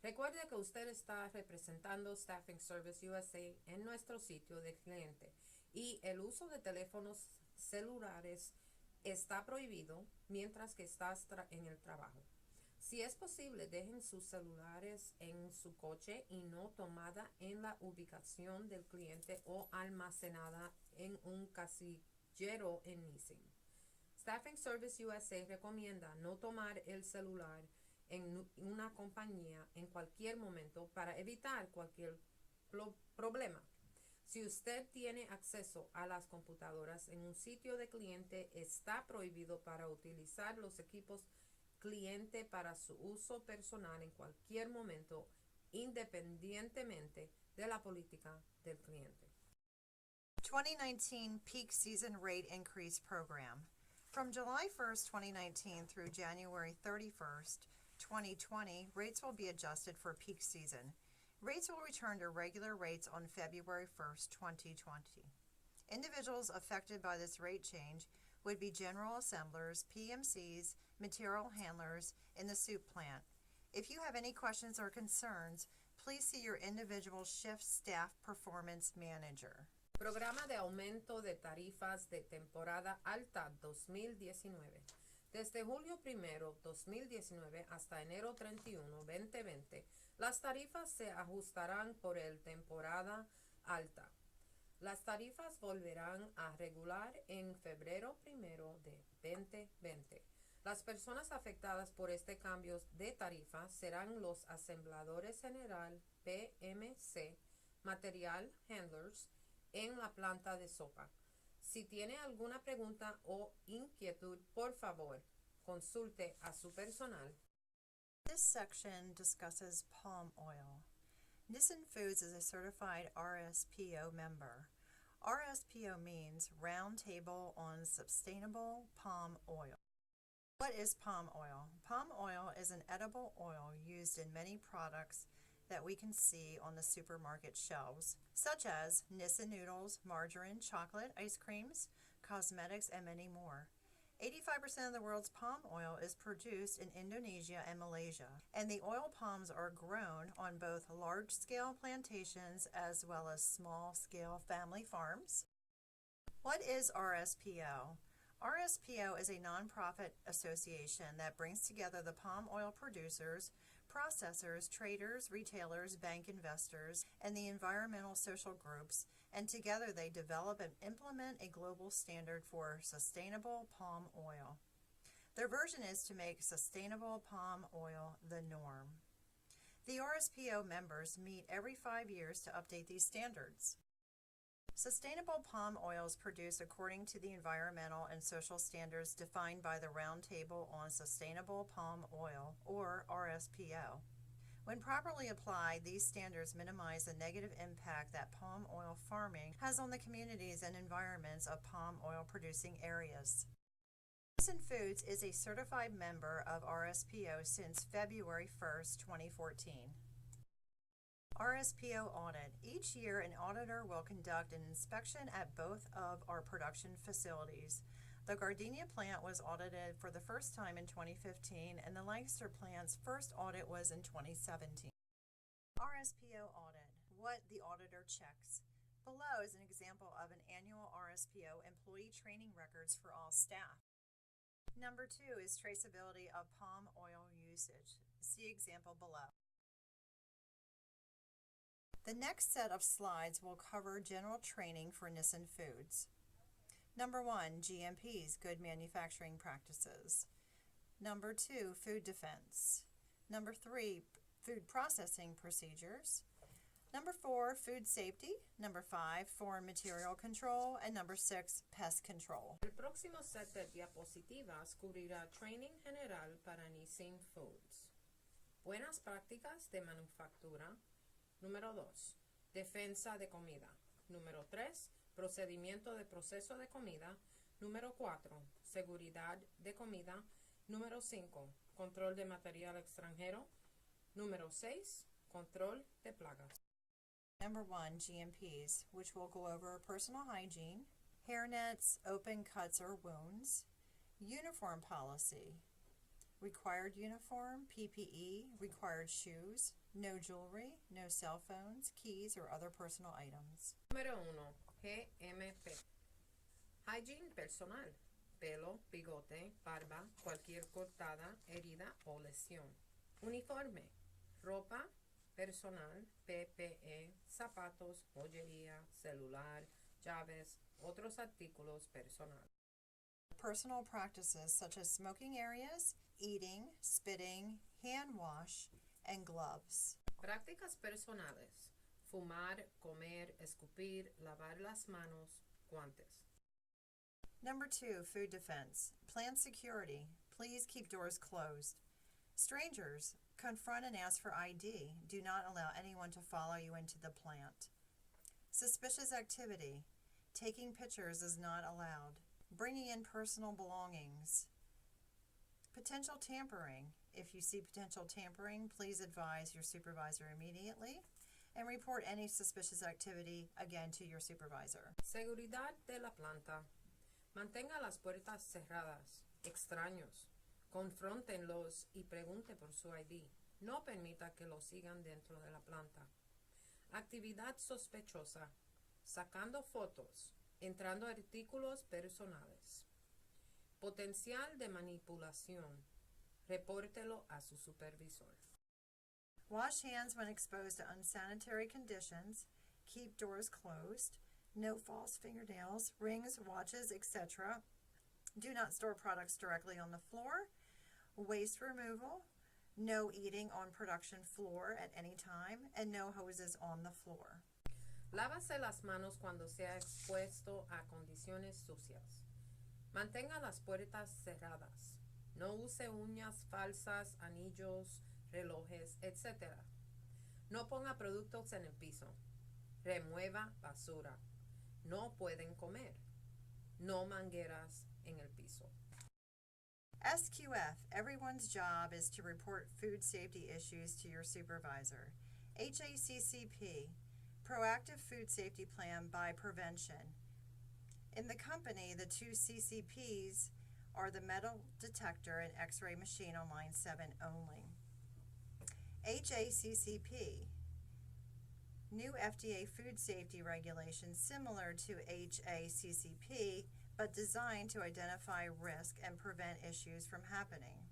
Recuerde que usted está representando Staffing Service USA en nuestro sitio de cliente y el uso de teléfonos celulares está prohibido mientras que estás en el trabajo. Si es posible, dejen sus celulares en su coche y no tomada en la ubicación del cliente o almacenada en un casillero en Nissin. Staffing Service USA recomienda no tomar el celular en una compañía en cualquier momento para evitar cualquier problema. Si usted tiene acceso a las computadoras en un sitio de cliente, está prohibido para utilizar los equipos cliente para su uso personal en cualquier momento, independientemente de la política del cliente. 2019 Peak Season Rate Increase Program. From July 1st, 2019 through January 31st, 2020, rates will be adjusted for peak season. Rates will return to regular rates on February 1st, 2020. Individuals affected by this rate change would be general assemblers, PMCs, material handlers in the soup plant. If you have any questions or concerns, please see your individual shift staff performance manager. Programa de aumento de tarifas de temporada alta 2019. Desde julio 1, 2019 hasta enero 31, 2020, las tarifas se ajustarán por el temporada alta. Las tarifas volverán a regular en febrero 1 de 2020. Las personas afectadas por este cambio de tarifa serán los asembladores general, PMC, material handlers, en la planta de sopa. Si tiene alguna pregunta o inquietud, por favor, consulte a su personal. This section discusses palm oil. Nissin Foods is a certified RSPO member. RSPO means Round Table on Sustainable Palm Oil. What is palm oil? Palm oil is an edible oil used in many products that we can see on the supermarket shelves, such as Nissin noodles, margarine, chocolate, ice creams, cosmetics, and many more. 85% of the world's palm oil is produced in Indonesia and Malaysia, and the oil palms are grown on both large-scale plantations as well as small-scale family farms. What is RSPO? RSPO is a nonprofit association that brings together the palm oil producers, processors, traders, retailers, bank investors, and the environmental social groups, and together they develop and implement a global standard for sustainable palm oil. Their vision is to make sustainable palm oil the norm. The RSPO members meet every 5 years to update these standards. Sustainable palm oil is produced according to the environmental and social standards defined by the Roundtable on Sustainable Palm Oil, or RSPO. When properly applied, these standards minimize the negative impact that palm oil farming has on the communities and environments of palm oil producing areas. Nissin Foods is a certified member of RSPO since February 1st, 2014. RSPO audit. Each year, an auditor will conduct an inspection at both of our production facilities. The Gardenia plant was audited for the first time in 2015, and the Lancaster plant's first audit was in 2017. RSPO audit. What the auditor checks. Below is an example of an annual RSPO employee training records for all staff. Number 2 is traceability of palm oil usage. See example below. The next set of slides will cover general training for Nissin Foods. Number 1, GMPs, Good Manufacturing Practices. Number 2, Food Defense. Number 3, Food Processing Procedures. Number 4, Food Safety. Number 5, Foreign Material Control. And number 6, Pest Control. El próximo set de diapositivas cubrirá training general para Nissin Foods. Buenas prácticas de manufactura. Número 2, defensa de comida. Número 3, procedimiento de proceso de comida. Número 4, seguridad de comida. Número 5, control de material extranjero. Número 6, control de plagas. Number 1, GMPs, which will go over personal hygiene, hairnets, open cuts or wounds, uniform policy, required uniform, PPE, required shoes, no jewelry, no cell phones, keys, or other personal items. Número 1, GMP. Hygiene personal. Pelo, bigote, barba, cualquier cortada, herida o lesión. Uniforme. Ropa personal, PPE, zapatos, joyería, celular, llaves, otros artículos personales. Personal practices such as smoking areas, eating, spitting, hand wash, and gloves. Prácticas personales. Fumar, comer, escupir, lavar las manos, guantes. Number 2, food defense. Plant security. Please keep doors closed. Strangers, confront and ask for ID. Do not allow anyone to follow you into the plant. Suspicious activity. Taking pictures is not allowed. Bringing in personal belongings. Potential tampering. If you see potential tampering, please advise your supervisor immediately and report any suspicious activity again to your supervisor. Seguridad de la planta. Mantenga las puertas cerradas. Extraños. Confróntenlos y pregunte por su ID. No permita que los sigan dentro de la planta. Actividad sospechosa. Sacando fotos. Entrando artículos personales. Potencial de manipulación. Repórtelo a su supervisor. Wash hands when exposed to unsanitary conditions. Keep doors closed. No false fingernails, rings, watches, etc. Do not store products directly on the floor. Waste removal. No eating on production floor at any time, and no hoses on the floor. Lávase las manos cuando sea expuesto a condiciones sucias. Mantenga las puertas cerradas. No use uñas falsas, anillos, relojes, etc. No ponga productos en el piso. Remueva basura. No pueden comer. No mangueras en el piso. SQF, everyone's job is to report food safety issues to your supervisor. HACCP, proactive food safety plan by prevention. In the company, the 2 CCPs are the metal detector and X-ray machine on line 7 only. HACCP, new FDA food safety regulations similar to HACCP, but designed to identify risk and prevent issues from happening.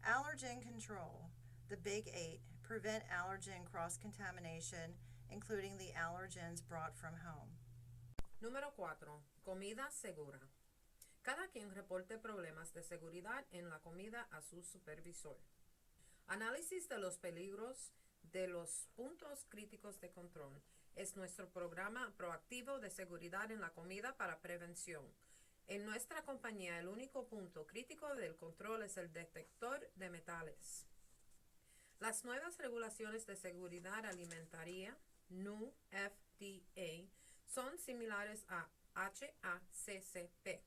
Allergen control, the Big 8, prevent allergen cross-contamination, including the allergens brought from home. Número 4. Comida segura. Cada quien reporte problemas de seguridad en la comida a su supervisor. Análisis de los peligros de los puntos críticos de control. Es nuestro programa proactivo de seguridad en la comida para prevención. En nuestra compañía, el único punto crítico del control es el detector de metales. Las nuevas regulaciones de seguridad alimentaria, new FDA, son similares a HACCP,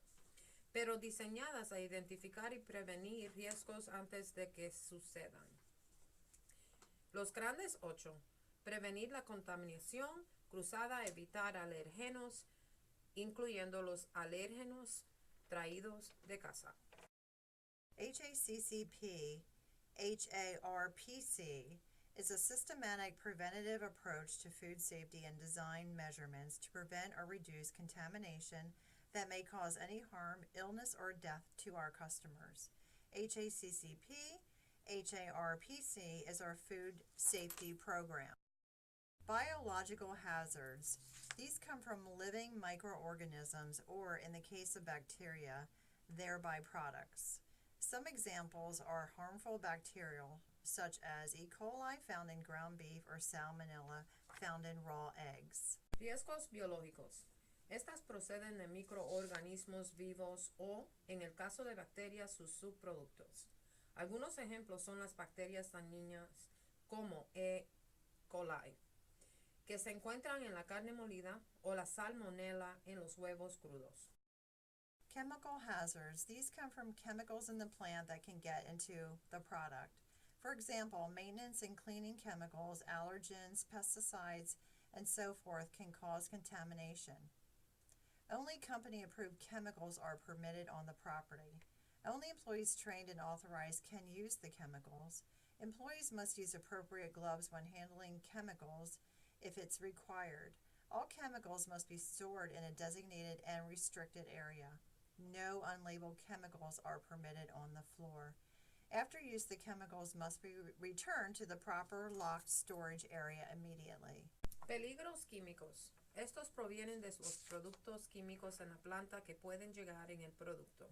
pero diseñadas a identificar y prevenir riesgos antes de que sucedan. Los grandes 8. Prevenir la contaminación cruzada, evitar alérgenos, incluyendo los alérgenos traídos de casa. HACCP, HARPC, is a systematic preventative approach to food safety and design measurements to prevent or reduce contamination that may cause any harm, illness, or death to our customers. HACCP, HARPC is our food safety program. Biological hazards. These come from living microorganisms or, in the case of bacteria, their byproducts. Some examples are harmful bacterial, such as E. coli found in ground beef or salmonella found in raw eggs. Riesgos biológicos. Estas proceden de microorganismos vivos o, en el caso de bacterias, sus subproductos. Algunos ejemplos son las bacterias dañinas como E. coli, que se encuentran en la carne molida, o la salmonella en los huevos crudos. Chemical hazards. These come from chemicals in the plant that can get into the product. For example, maintenance and cleaning chemicals, allergens, pesticides, and so forth can cause contamination. Only company-approved chemicals are permitted on the property. Only employees trained and authorized can use the chemicals. Employees must use appropriate gloves when handling chemicals if it's required. All chemicals must be stored in a designated and restricted area. No unlabeled chemicals are permitted on the floor. After use, the chemicals must be returned to the proper locked storage area immediately. Peligros químicos. Estos provienen de los productos químicos en la planta que pueden llegar en el producto.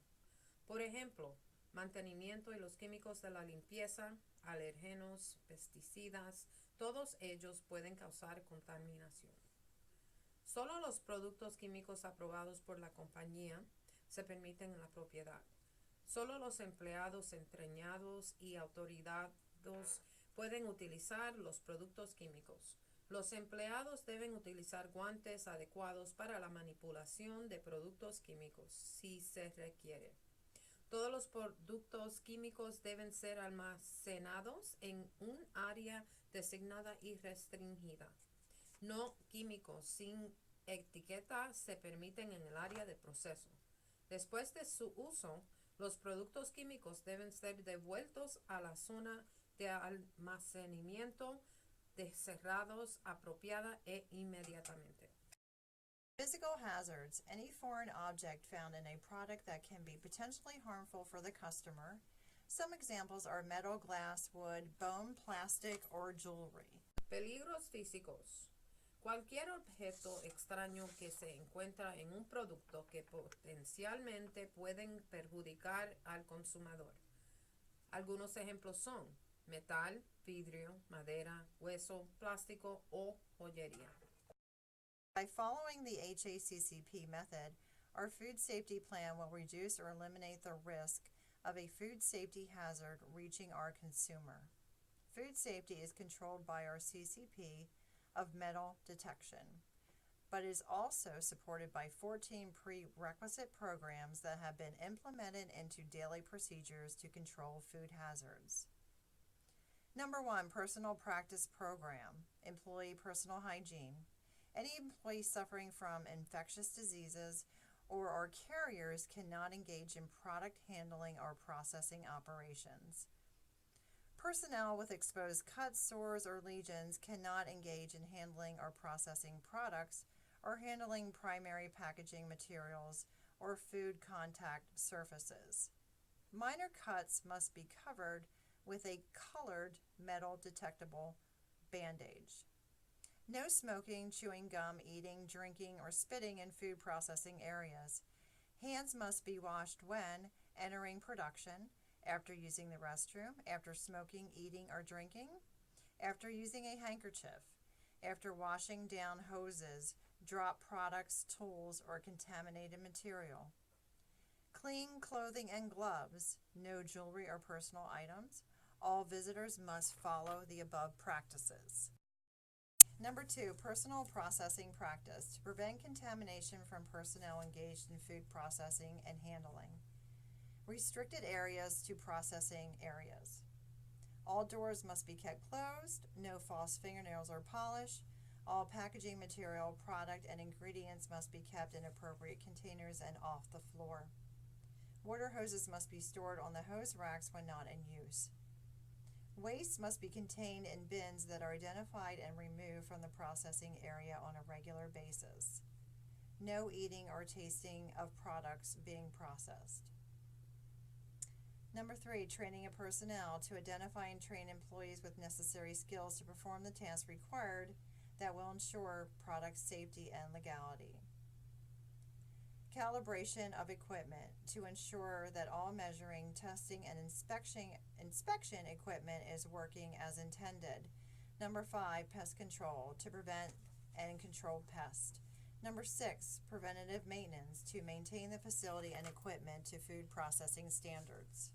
Por ejemplo, mantenimiento y los químicos de la limpieza, alérgenos, pesticidas, todos ellos pueden causar contaminación. Solo los productos químicos aprobados por la compañía se permiten en la propiedad. Solo los empleados entrenados y autorizados pueden utilizar los productos químicos. Los empleados deben utilizar guantes adecuados para la manipulación de productos químicos, si se requiere. Todos los productos químicos deben ser almacenados en un área designada y restringida. No químicos sin etiqueta se permiten en el área de proceso. Después de su uso, los productos químicos deben ser devueltos a la zona de almacenamiento cerrados apropiada e inmediatamente. Physical hazards. Any foreign object found in a product that can be potentially harmful for the customer. Some examples are metal, glass, wood, bone, plastic, or jewelry. Peligros físicos. Cualquier objeto extraño que se encuentra en un producto que potencialmente pueden perjudicar al consumidor. Algunos ejemplos son metal, vidrio, madera, hueso, plástico o joyería. By following the HACCP method, our food safety plan will reduce or eliminate the risk of a food safety hazard reaching our consumer. Food safety is controlled by our CCP of metal detection, but is also supported by 14 prerequisite programs that have been implemented into daily procedures to control food hazards. Number 1, Personal Practice Program, Employee Personal Hygiene. Any employee suffering from infectious diseases or are carriers cannot engage in product handling or processing operations. Personnel with exposed cuts, sores, or lesions cannot engage in handling or processing products or handling primary packaging materials or food contact surfaces. Minor cuts must be covered with a colored metal detectable bandage. No smoking, chewing gum, eating, drinking, or spitting in food processing areas. Hands must be washed when entering production, after using the restroom, after smoking, eating, or drinking, after using a handkerchief, after washing down hoses, drop products, tools, or contaminated material. Clean clothing and gloves, no jewelry or personal items. All visitors must follow the above practices. Number 2, personal processing practice to prevent contamination from personnel engaged in food processing and handling. Restricted areas to processing areas. All doors must be kept closed, no false fingernails or polish. All packaging material, product, and ingredients must be kept in appropriate containers and off the floor. Water hoses must be stored on the hose racks when not in use. Waste must be contained in bins that are identified and removed from the processing area on a regular basis. No eating or tasting of products being processed. Number 3, training of personnel to identify and train employees with necessary skills to perform the tasks required that will ensure product safety and legality. Calibration of equipment to ensure that all measuring, testing, and inspection equipment is working as intended. Number 5, pest control to prevent and control pests. Number 6, preventative maintenance to maintain the facility and equipment to food processing standards.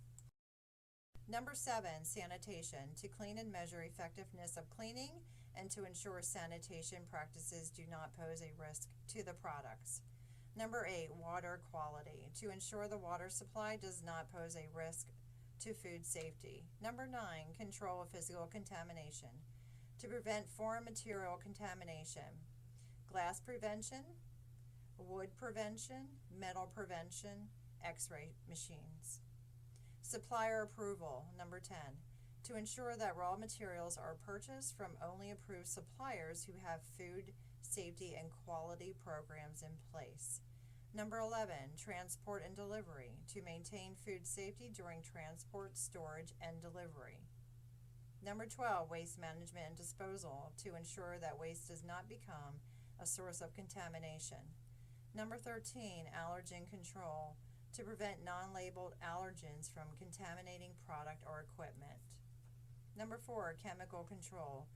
Number 7, sanitation to clean and measure effectiveness of cleaning and to ensure sanitation practices do not pose a risk to the products. Number 8, water quality, to ensure the water supply does not pose a risk to food safety. Number 9, control of physical contamination, to prevent foreign material contamination. Glass prevention, wood prevention, metal prevention, X-ray machines. Supplier approval, number 10, to ensure that raw materials are purchased from only approved suppliers who have food safety and quality programs in place. Number 11, transport and delivery, to maintain food safety during transport, storage, and delivery. Number 12, waste management and disposal, to ensure that waste does not become a source of contamination. Number 13, allergen control, to prevent non-labeled allergens from contaminating product or equipment. Number 4, chemical control,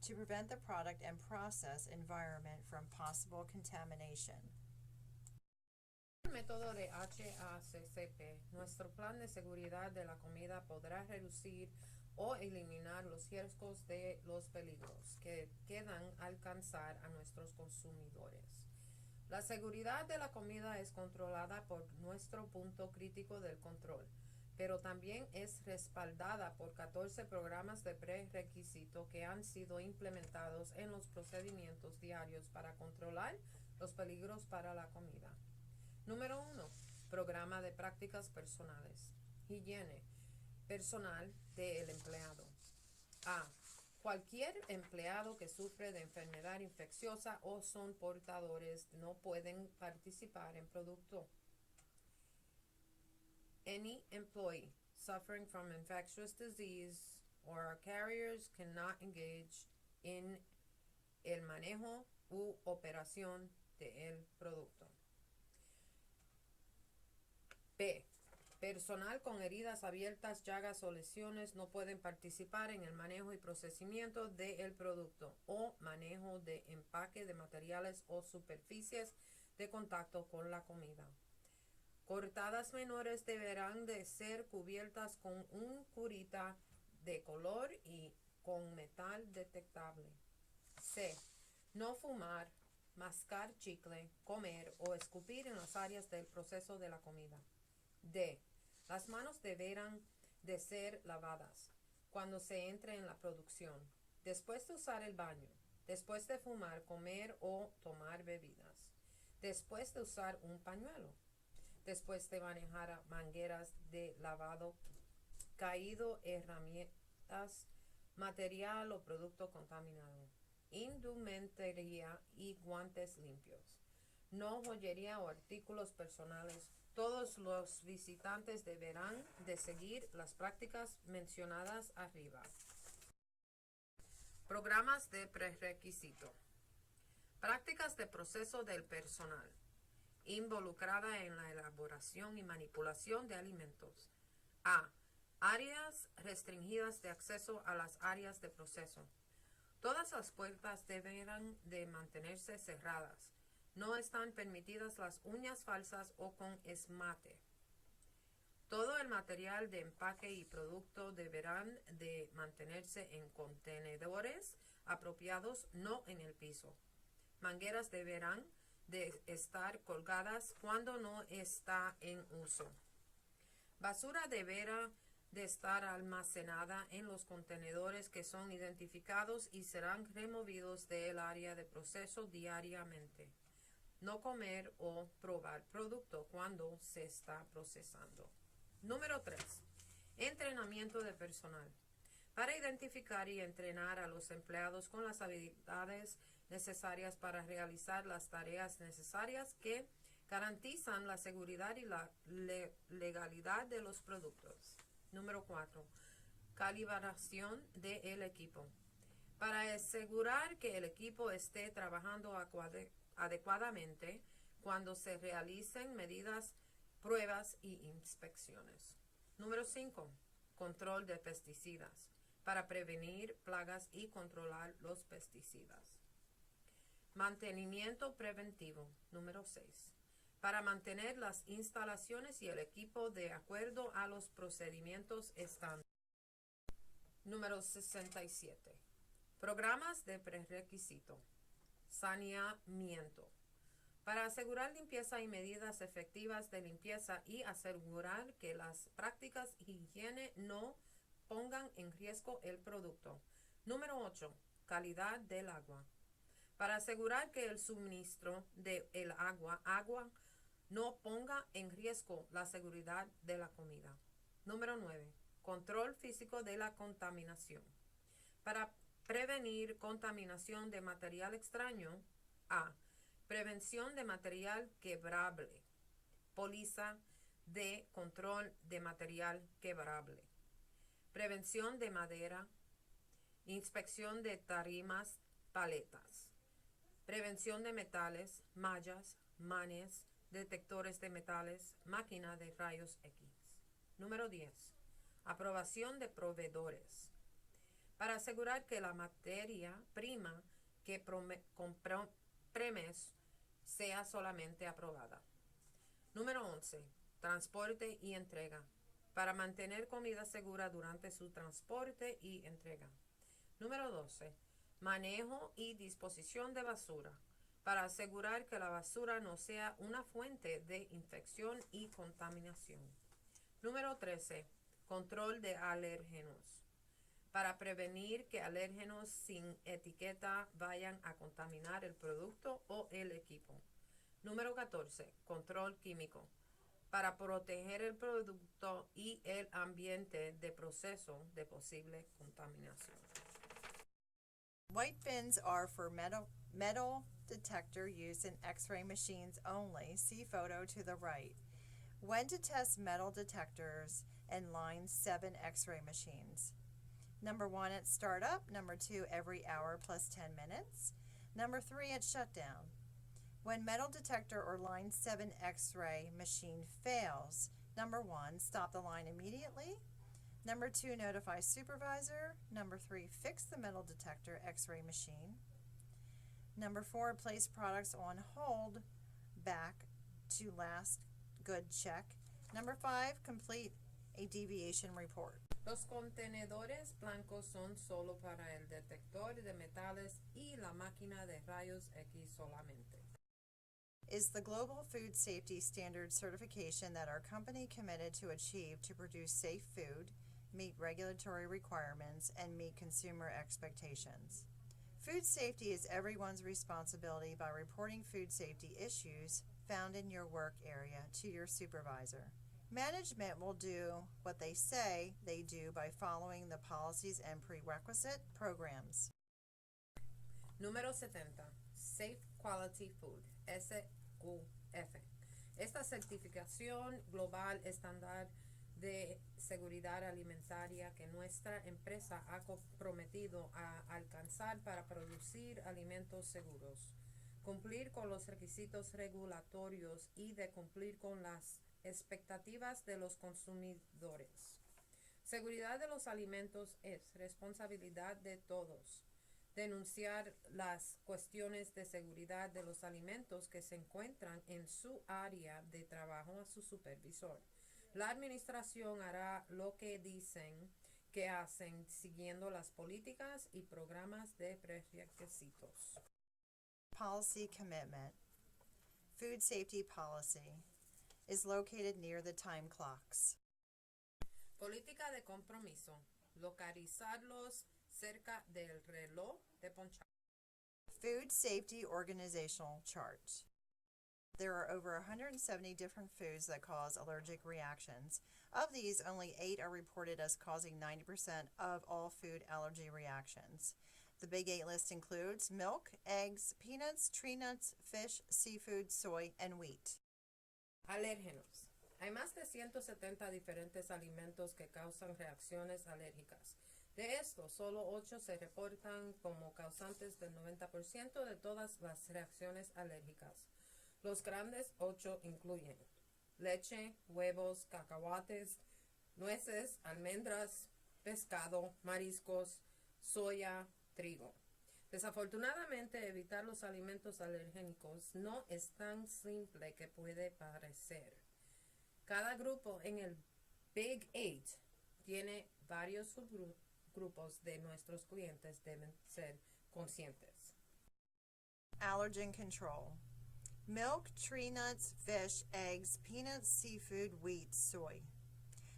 to prevent the product and process environment from possible contamination. El método de HACCP, nuestro plan de seguridad de la comida podrá reducir o eliminar los riesgos de los peligros que quedan alcanzar a nuestros consumidores. La seguridad de la comida es controlada por nuestro punto crítico del control, pero también es respaldada por 14 programas de prerequisito que han sido implementados en los procedimientos diarios para controlar los peligros para la comida. Número 1. Programa de prácticas personales. Higiene personal del empleado. A. Cualquier empleado que sufre de enfermedad infecciosa o son portadores no pueden participar en producto. Any employee suffering from infectious disease or are carriers cannot engage in el manejo u operación del producto. B. Personal con heridas abiertas, llagas o lesiones no pueden participar en el manejo y procesamiento del producto o manejo de empaque de materiales o superficies de contacto con la comida. Cortadas menores deberán de ser cubiertas con un curita de color y con metal detectable. C. No fumar, mascar chicle, comer o escupir en las áreas del proceso de la comida. D. Las manos deberán de ser lavadas cuando se entre en la producción, después de usar el baño, después de fumar, comer o tomar bebidas, después de usar un pañuelo, después de manejar mangueras de lavado caído, herramientas, material o producto contaminado, indumentaria y guantes limpios, no joyería o artículos personales. Todos los visitantes deberán de seguir las prácticas mencionadas arriba. Programas de prerequisito. Prácticas de proceso del personal, involucrada en la elaboración y manipulación de alimentos. A. Áreas restringidas de acceso a las áreas de proceso. Todas las puertas deberán de mantenerse cerradas. No están permitidas las uñas falsas o con esmate. Todo el material de empaque y producto deberán de mantenerse en contenedores apropiados, no en el piso. Mangueras deberán de estar colgadas cuando no está en uso. Basura deberá de estar almacenada en los contenedores que son identificados y serán removidos del área de proceso diariamente. No comer o probar producto cuando se está procesando. Número 3. Entrenamiento de personal. Para identificar y entrenar a los empleados con las habilidades necesarias para realizar las tareas necesarias que garantizan la seguridad y la legalidad de los productos. Número 4. Calibración del equipo. Para asegurar que el equipo esté trabajando adecuadamente cuando se realicen medidas, pruebas y inspecciones. Número 5. Control de pesticidas. Para prevenir plagas y controlar los pesticidas. Mantenimiento preventivo. Número 6. Para mantener las instalaciones y el equipo de acuerdo a los procedimientos estándar. Número 67. Programas de prerequisito. Saneamiento. Para asegurar limpieza y medidas efectivas de limpieza y asegurar que las prácticas de higiene no pongan en riesgo el producto. Número 8. Calidad del agua. Para asegurar que el suministro del agua no ponga en riesgo la seguridad de la comida. Número 9. Control físico de la contaminación. Para prevenir contaminación de material extraño. A. Prevención de material quebrable. Póliza de control de material quebrable. Prevención de madera. Inspección de tarimas, paletas. Prevención de metales, mallas, manes, detectores de metales, máquina de rayos X. Número 10. Aprobación de proveedores. Para asegurar que la materia prima que compromes sea solamente aprobada. Número 11. Transporte y entrega. Para mantener comida segura durante su transporte y entrega. Número 12. Manejo y disposición de basura. Para asegurar que la basura no sea una fuente de infección y contaminación. Número 13. Control de alérgenos. Para prevenir que alérgenos sin etiqueta vayan a contaminar el producto o el equipo. Número 14. Control químico. Para proteger el producto y el ambiente de proceso de posible contaminación. White bins are for metal detector used in X-ray machines only. See photo to the right. When to test metal detectors and line 7 X-ray machines. Number 1 at startup. Number 2 every hour plus 10 minutes. Number 3 at shutdown. When metal detector or line 7 X-ray machine fails, number 1, stop the line immediately. Number 2, notify supervisor. Number 3, fix the metal detector X-ray machine. Number 4, place products on hold back to last good check. Number 5, complete a deviation report. Los contenedores blancos son solo para el detector de metales y la máquina de rayos X solamente. Is the Global Food Safety Standard certification that our company committed to achieve to produce safe food, meet regulatory requirements, and meet consumer expectations. Food safety is everyone's responsibility by reporting food safety issues found in your work area to your supervisor. Management will do what they say they do by following the policies and prerequisite programs. Número 70. Safe Quality Food, SQF. Esta certificación global estándar de seguridad alimentaria que nuestra empresa ha comprometido a alcanzar para producir alimentos seguros, cumplir con los requisitos regulatorios y de cumplir con las expectativas de los consumidores. Seguridad de los alimentos es responsabilidad de todos. Denunciar las cuestiones de seguridad de los alimentos que se encuentran en su área de trabajo a su supervisor. La administración hará lo que dicen que hacen siguiendo las políticas y programas de prerequisitos. Policy commitment. Food safety policy is located near the time clocks. Política de compromiso. Localizarlos cerca del reloj de ponchar. Food Safety Organizational Chart. There are over 170 different foods that cause allergic reactions. Of these, only 8 are reported as causing 90% of all food allergy reactions. The Big 8 list includes milk, eggs, peanuts, tree nuts, fish, seafood, soy, and wheat. Alérgenos. Hay más de 170 diferentes alimentos que causan reacciones alérgicas. De estos, solo 8 se reportan como causantes del 90% de todas las reacciones alérgicas. Los grandes 8 incluyen leche, huevos, cacahuates, nueces, almendras, pescado, mariscos, soya, trigo. Desafortunadamente, evitar los alimentos alergénicos no es tan simple que puede parecer. Cada grupo en el Big 8 tiene varios subgrupos de nuestros clientes deben ser conscientes. Allergen control. milk, tree nuts, fish, eggs, peanuts, seafood, wheat, soy.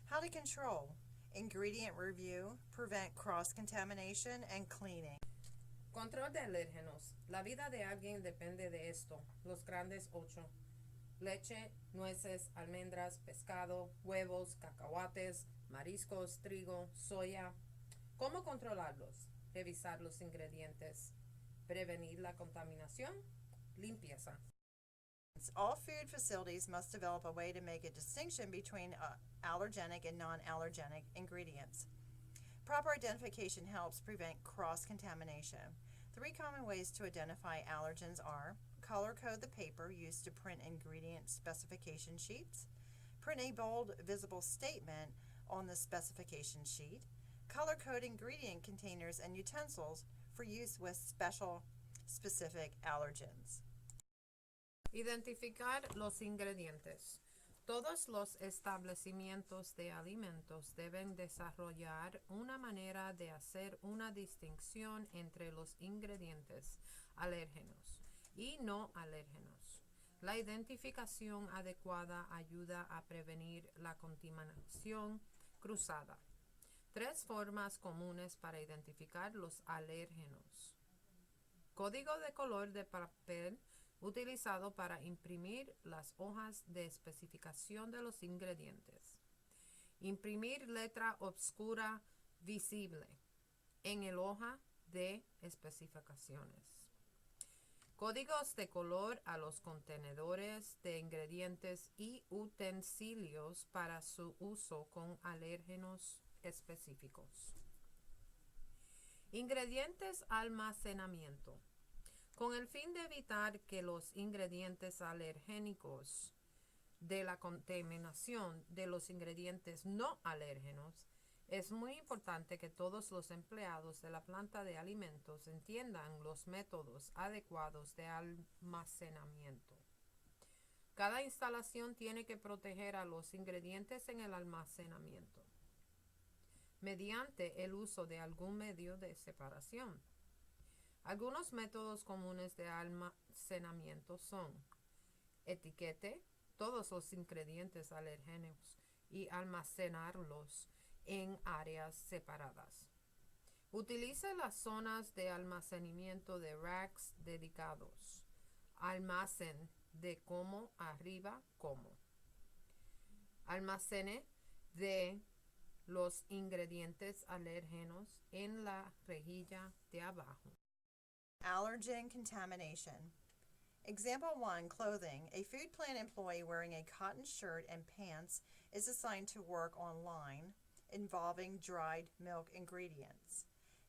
How to control: ingredient review, prevent cross-contamination, and cleaning. Control de alérgenos. La vida de alguien depende de esto. Los grandes 8. Leche, nueces, almendras, pescado, huevos, cacahuates, mariscos, trigo, soya. ¿Cómo controlarlos? Revisar los ingredientes. Prevenir la contaminación. Limpieza. All food facilities must develop a way to make a distinction between allergenic and non-allergenic ingredients. Proper identification helps prevent cross-contamination. 3 common ways to identify allergens are: color code the paper used to print ingredient specification sheets, print a bold, visible statement on the specification sheet, color code ingredient containers and utensils for use with specific allergens. Identificar los ingredientes. Todos los establecimientos de alimentos deben desarrollar una manera de hacer una distinción entre los ingredientes alérgenos y no alérgenos. La identificación adecuada ayuda a prevenir la contaminación cruzada. 3 formas comunes para identificar los alérgenos. Código de color de papel utilizado para imprimir las hojas de especificación de los ingredientes. Imprimir letra oscura visible en el hoja de especificaciones. Códigos de color a los contenedores de ingredientes y utensilios para su uso con alérgenos específicos. Ingredientes almacenamiento. Con el fin de evitar que los ingredientes alergénicos de la contaminación de los ingredientes no alérgenos, es muy importante que todos los empleados de la planta de alimentos entiendan los métodos adecuados de almacenamiento. Cada instalación tiene que proteger a los ingredientes en el almacenamiento mediante el uso de algún medio de separación. Algunos métodos comunes de almacenamiento son: etiquete todos los ingredientes alérgenos y almacenarlos en áreas separadas. Utilice las zonas de almacenamiento de racks dedicados. Almacén de como arriba como. Almacene de los ingredientes alérgenos en la rejilla de abajo. Allergen contamination. Example 1, clothing. A food plant employee wearing a cotton shirt and pants is assigned to work on line involving dried milk ingredients.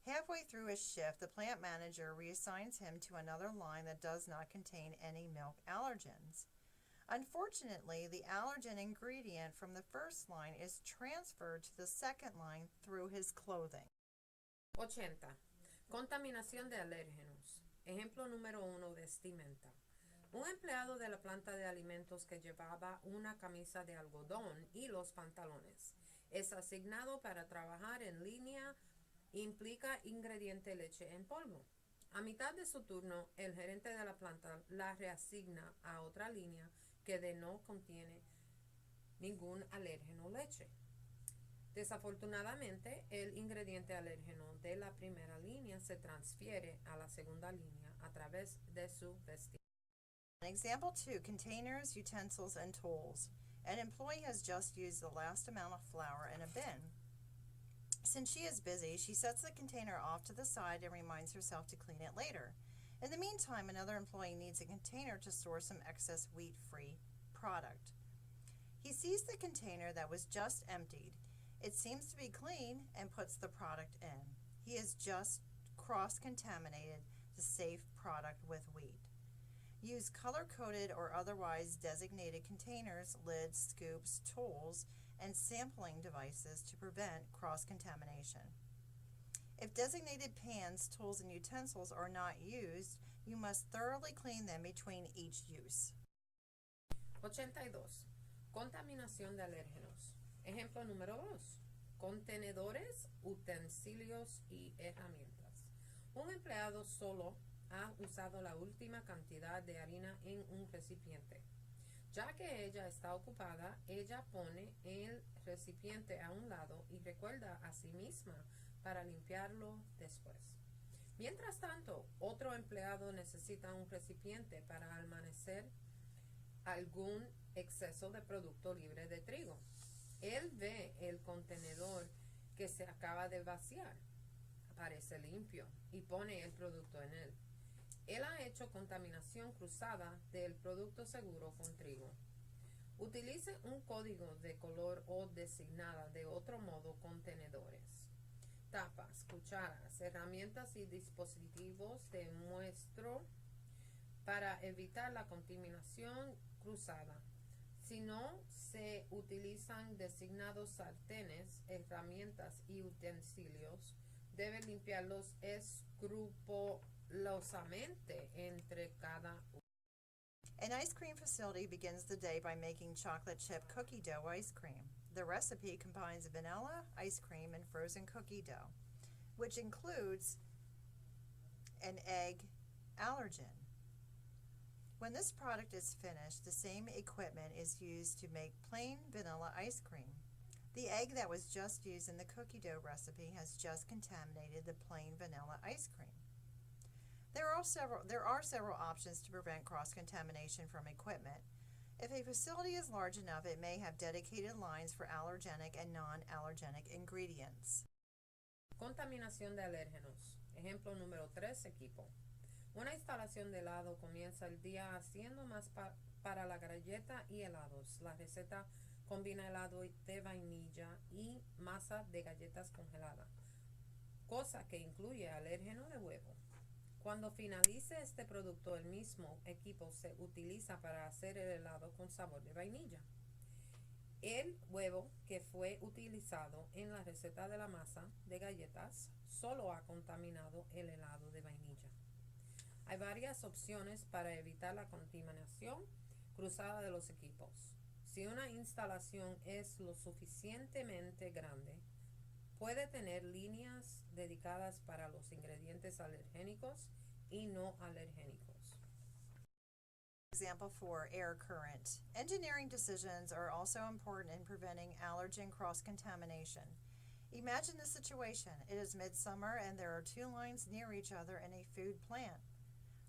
Halfway through his shift, the plant manager reassigns him to another line that does not contain any milk allergens. Unfortunately, the allergen ingredient from the first line is transferred to the second line through his clothing. 80. Contaminación de alérgenos. Ejemplo número 1, vestimenta. Un empleado de la planta de alimentos que llevaba una camisa de algodón y los pantalones es asignado para trabajar en línea implica ingrediente leche en polvo. A mitad de su turno, el gerente de la planta la reasigna a otra línea que no contiene ningún alérgeno leche. Desafortunadamente, el ingrediente alérgeno de la primera línea se transfiere a la segunda línea a través de su vestimenta. Example 2, containers, utensils, and tools. An employee has just used the last amount of flour in a bin. Since she is busy, she sets the container off to the side and reminds herself to clean it later. In the meantime, another employee needs a container to store some excess wheat-free product. He sees the container that was just emptied. It seems to be clean and puts the product in. He has just cross-contaminated the safe product with wheat. Use color-coded or otherwise designated containers, lids, scoops, tools, and sampling devices to prevent cross-contamination. If designated pans, tools, and utensils are not used, you must thoroughly clean them between each use. 82. Contaminación de alérgenos. Ejemplo número 2. Contenedores, utensilios y herramientas. Un empleado solo ha usado la última cantidad de harina en un recipiente. Ya que ella está ocupada, ella pone el recipiente a un lado y recuerda a sí misma para limpiarlo después. Mientras tanto, otro empleado necesita un recipiente para almacenar algún exceso de producto libre de trigo. Él ve el contenedor que se acaba de vaciar, parece limpio, y pone el producto en él. Él ha hecho contaminación cruzada del producto seguro con trigo. Utilice un código de color o designada de otro modo contenedores, tapas, cucharas, herramientas y dispositivos de muestro para evitar la contaminación cruzada. Si no se utilizan designados sartenes, herramientas y utensilios, debe limpiarlos escrupulosamente entre cada uno. An ice cream facility begins the day by making chocolate chip cookie dough ice cream. The recipe combines vanilla, ice cream, and frozen cookie dough, which includes an egg allergen. When this product is finished, the same equipment is used to make plain vanilla ice cream. The egg that was just used in the cookie dough recipe has just contaminated the plain vanilla ice cream. There are several options to prevent cross-contamination from equipment. If a facility is large enough, it may have dedicated lines for allergenic and non-allergenic ingredients. Contaminación de alérgenos. Ejemplo número 3, equipo. Una instalación de helado comienza el día haciendo más para la galleta y helados. La receta combina helado de vainilla y masa de galletas congelada, cosa que incluye alérgeno de huevo. Cuando finalice este producto, el mismo equipo se utiliza para hacer el helado con sabor de vainilla. El huevo que fue utilizado en la receta de la masa de galletas solo ha contaminado el helado de vainilla. Hay varias opciones para evitar la contaminación cruzada de los equipos. Si una instalación es lo suficientemente grande, puede tener líneas dedicadas para los ingredientes alergénicos y no alergénicos. Example 4, air current. Engineering decisions are also important in preventing allergen cross-contamination. Imagine the situation. It is midsummer and there are two lines near each other in a food plant.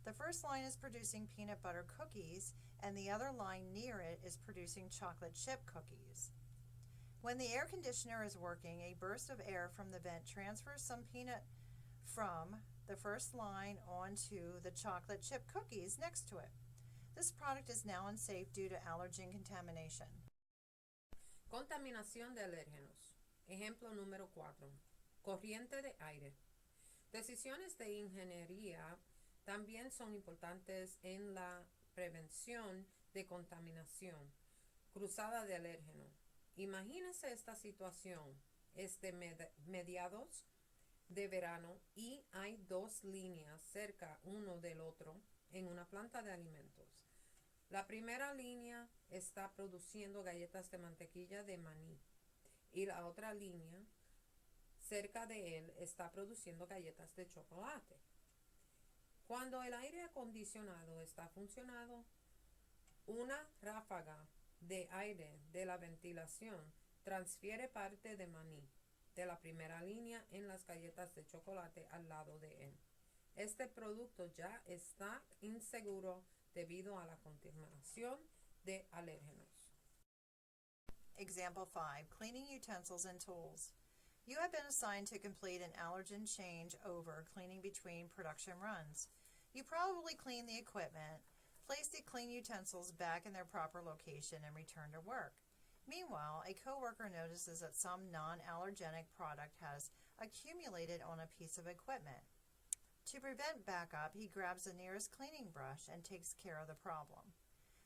The first line is producing peanut butter cookies and the other line near it is producing chocolate chip cookies. When the air conditioner is working, a burst of air from the vent transfers some peanut from the first line onto the chocolate chip cookies next to it. This product is now unsafe due to allergen contamination. Contaminación de alérgenos. Ejemplo número 4. Corriente de aire. Decisiones de ingeniería también son importantes en la prevención de contaminación cruzada de alérgeno. Imagínese esta situación. Es de mediados de verano y hay dos líneas cerca uno del otro en una planta de alimentos. La primera línea está produciendo galletas de mantequilla de maní y la otra línea cerca de él está produciendo galletas de chocolate. Cuando el aire acondicionado está funcionando, una ráfaga de aire de la ventilación transfiere parte de maní de la primera línea en las galletas de chocolate al lado de él. Este producto ya está inseguro debido a la contaminación de alérgenos. Example 5, cleaning utensils and tools. You have been assigned to complete an allergen changeover cleaning between production runs. You probably clean the equipment, place the clean utensils back in their proper location, and return to work. Meanwhile, a coworker notices that some non-allergenic product has accumulated on a piece of equipment. To prevent backup, he grabs the nearest cleaning brush and takes care of the problem.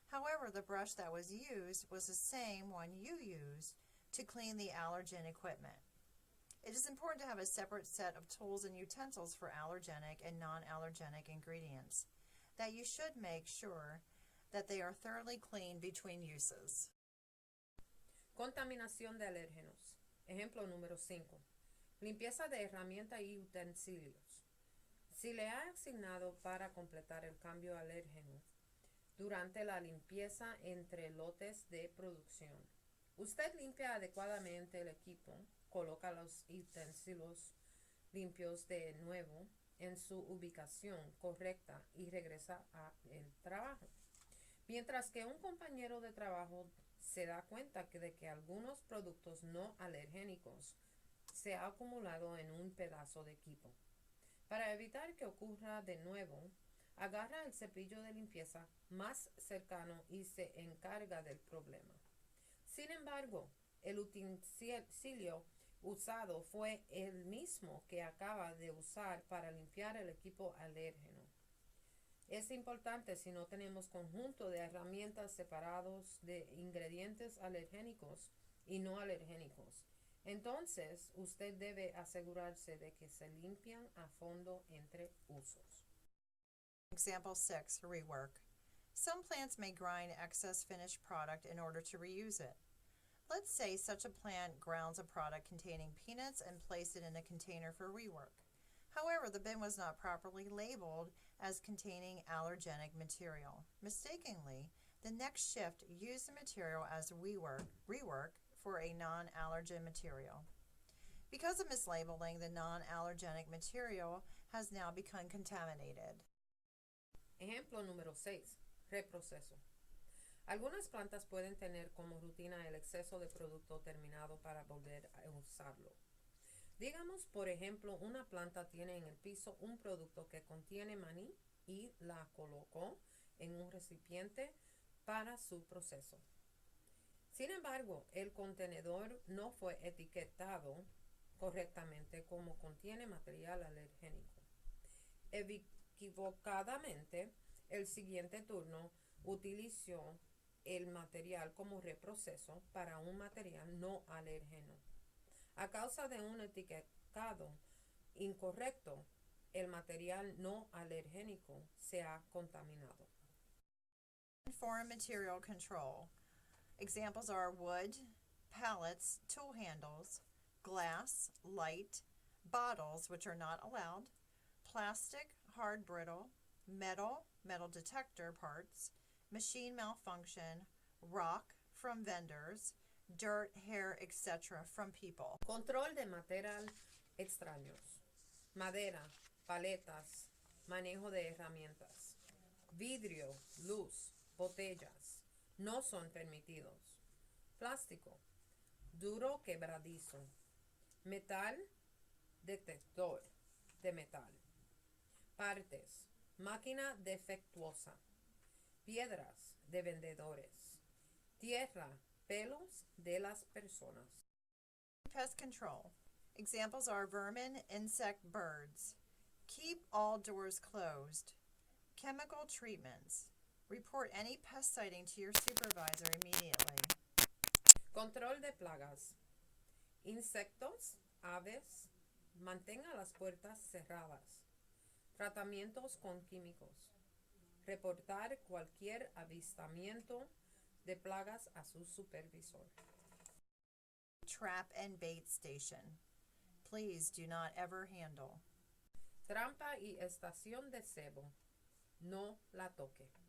However, the brush that was used was the same one you used to clean the allergen equipment. It is important to have a separate set of tools and utensils for allergenic and non-allergenic ingredients, that you should make sure that they are thoroughly cleaned between uses. Contaminación de alérgenos. Ejemplo número 5. Limpieza de herramientas y utensilios. Si le ha asignado para completar el cambio alérgeno durante la limpieza entre lotes de producción, usted limpia adecuadamente el equipo, coloca los utensilios limpios de nuevo en su ubicación correcta y regresa al trabajo. Mientras que un compañero de trabajo se da cuenta de que algunos productos no alergénicos se ha acumulado en un pedazo de equipo. Para evitar que ocurra de nuevo, agarra el cepillo de limpieza más cercano y se encarga del problema. Sin embargo, el utensilio usado fue el mismo que acaba de usar para limpiar el equipo alérgeno. Es importante si no tenemos conjunto de herramientas separados de ingredientes alergénicos y no alergénicos. Entonces, usted debe asegurarse de que se limpian a fondo entre usos. Example 6, rework. Some plants may grind excess finished product in order to reuse it. Let's say such a plant grounds a product containing peanuts and placed it in a container for rework. However, the bin was not properly labeled as containing allergenic material. Mistakenly, the next shift used the material as rework for a non-allergen material. Because of mislabeling, the non-allergenic material has now become contaminated. Ejemplo número 6. Reproceso. Algunas plantas pueden tener como rutina el exceso de producto terminado para volver a usarlo. Digamos, por ejemplo, una planta tiene en el piso un producto que contiene maní y la colocó en un recipiente para su proceso. Sin embargo, el contenedor no fue etiquetado correctamente como contiene material alergénico. Equivocadamente, el siguiente turno utilizó el material como reproceso para un material no alérgeno. A causa de un etiquetado incorrecto, el material no alergénico se ha contaminado. Foreign material control. Examples are wood, pallets, tool handles, glass, light, bottles, which are not allowed, plastic, hard brittle, metal, metal detector parts, machine malfunction, rock from vendors, dirt, hair, etc. from people. Control de material extraños. Madera, paletas, manejo de herramientas. Vidrio, luz, botellas, no son permitidos. Plástico, duro quebradizo. Metal, detector de metal. Partes, máquina defectuosa. Piedras de vendedores. Tierra, pelos de las personas. Pest control. Examples are vermin, insect, birds. Keep all doors closed. Chemical treatments. Report any pest sighting to your supervisor immediately. Control de plagas. Insectos, aves, mantenga las puertas cerradas. Tratamientos con químicos. Reportar cualquier avistamiento de plagas a su supervisor. Trap and bait station. Please do not ever handle. Trampa y estación de cebo. No la toque.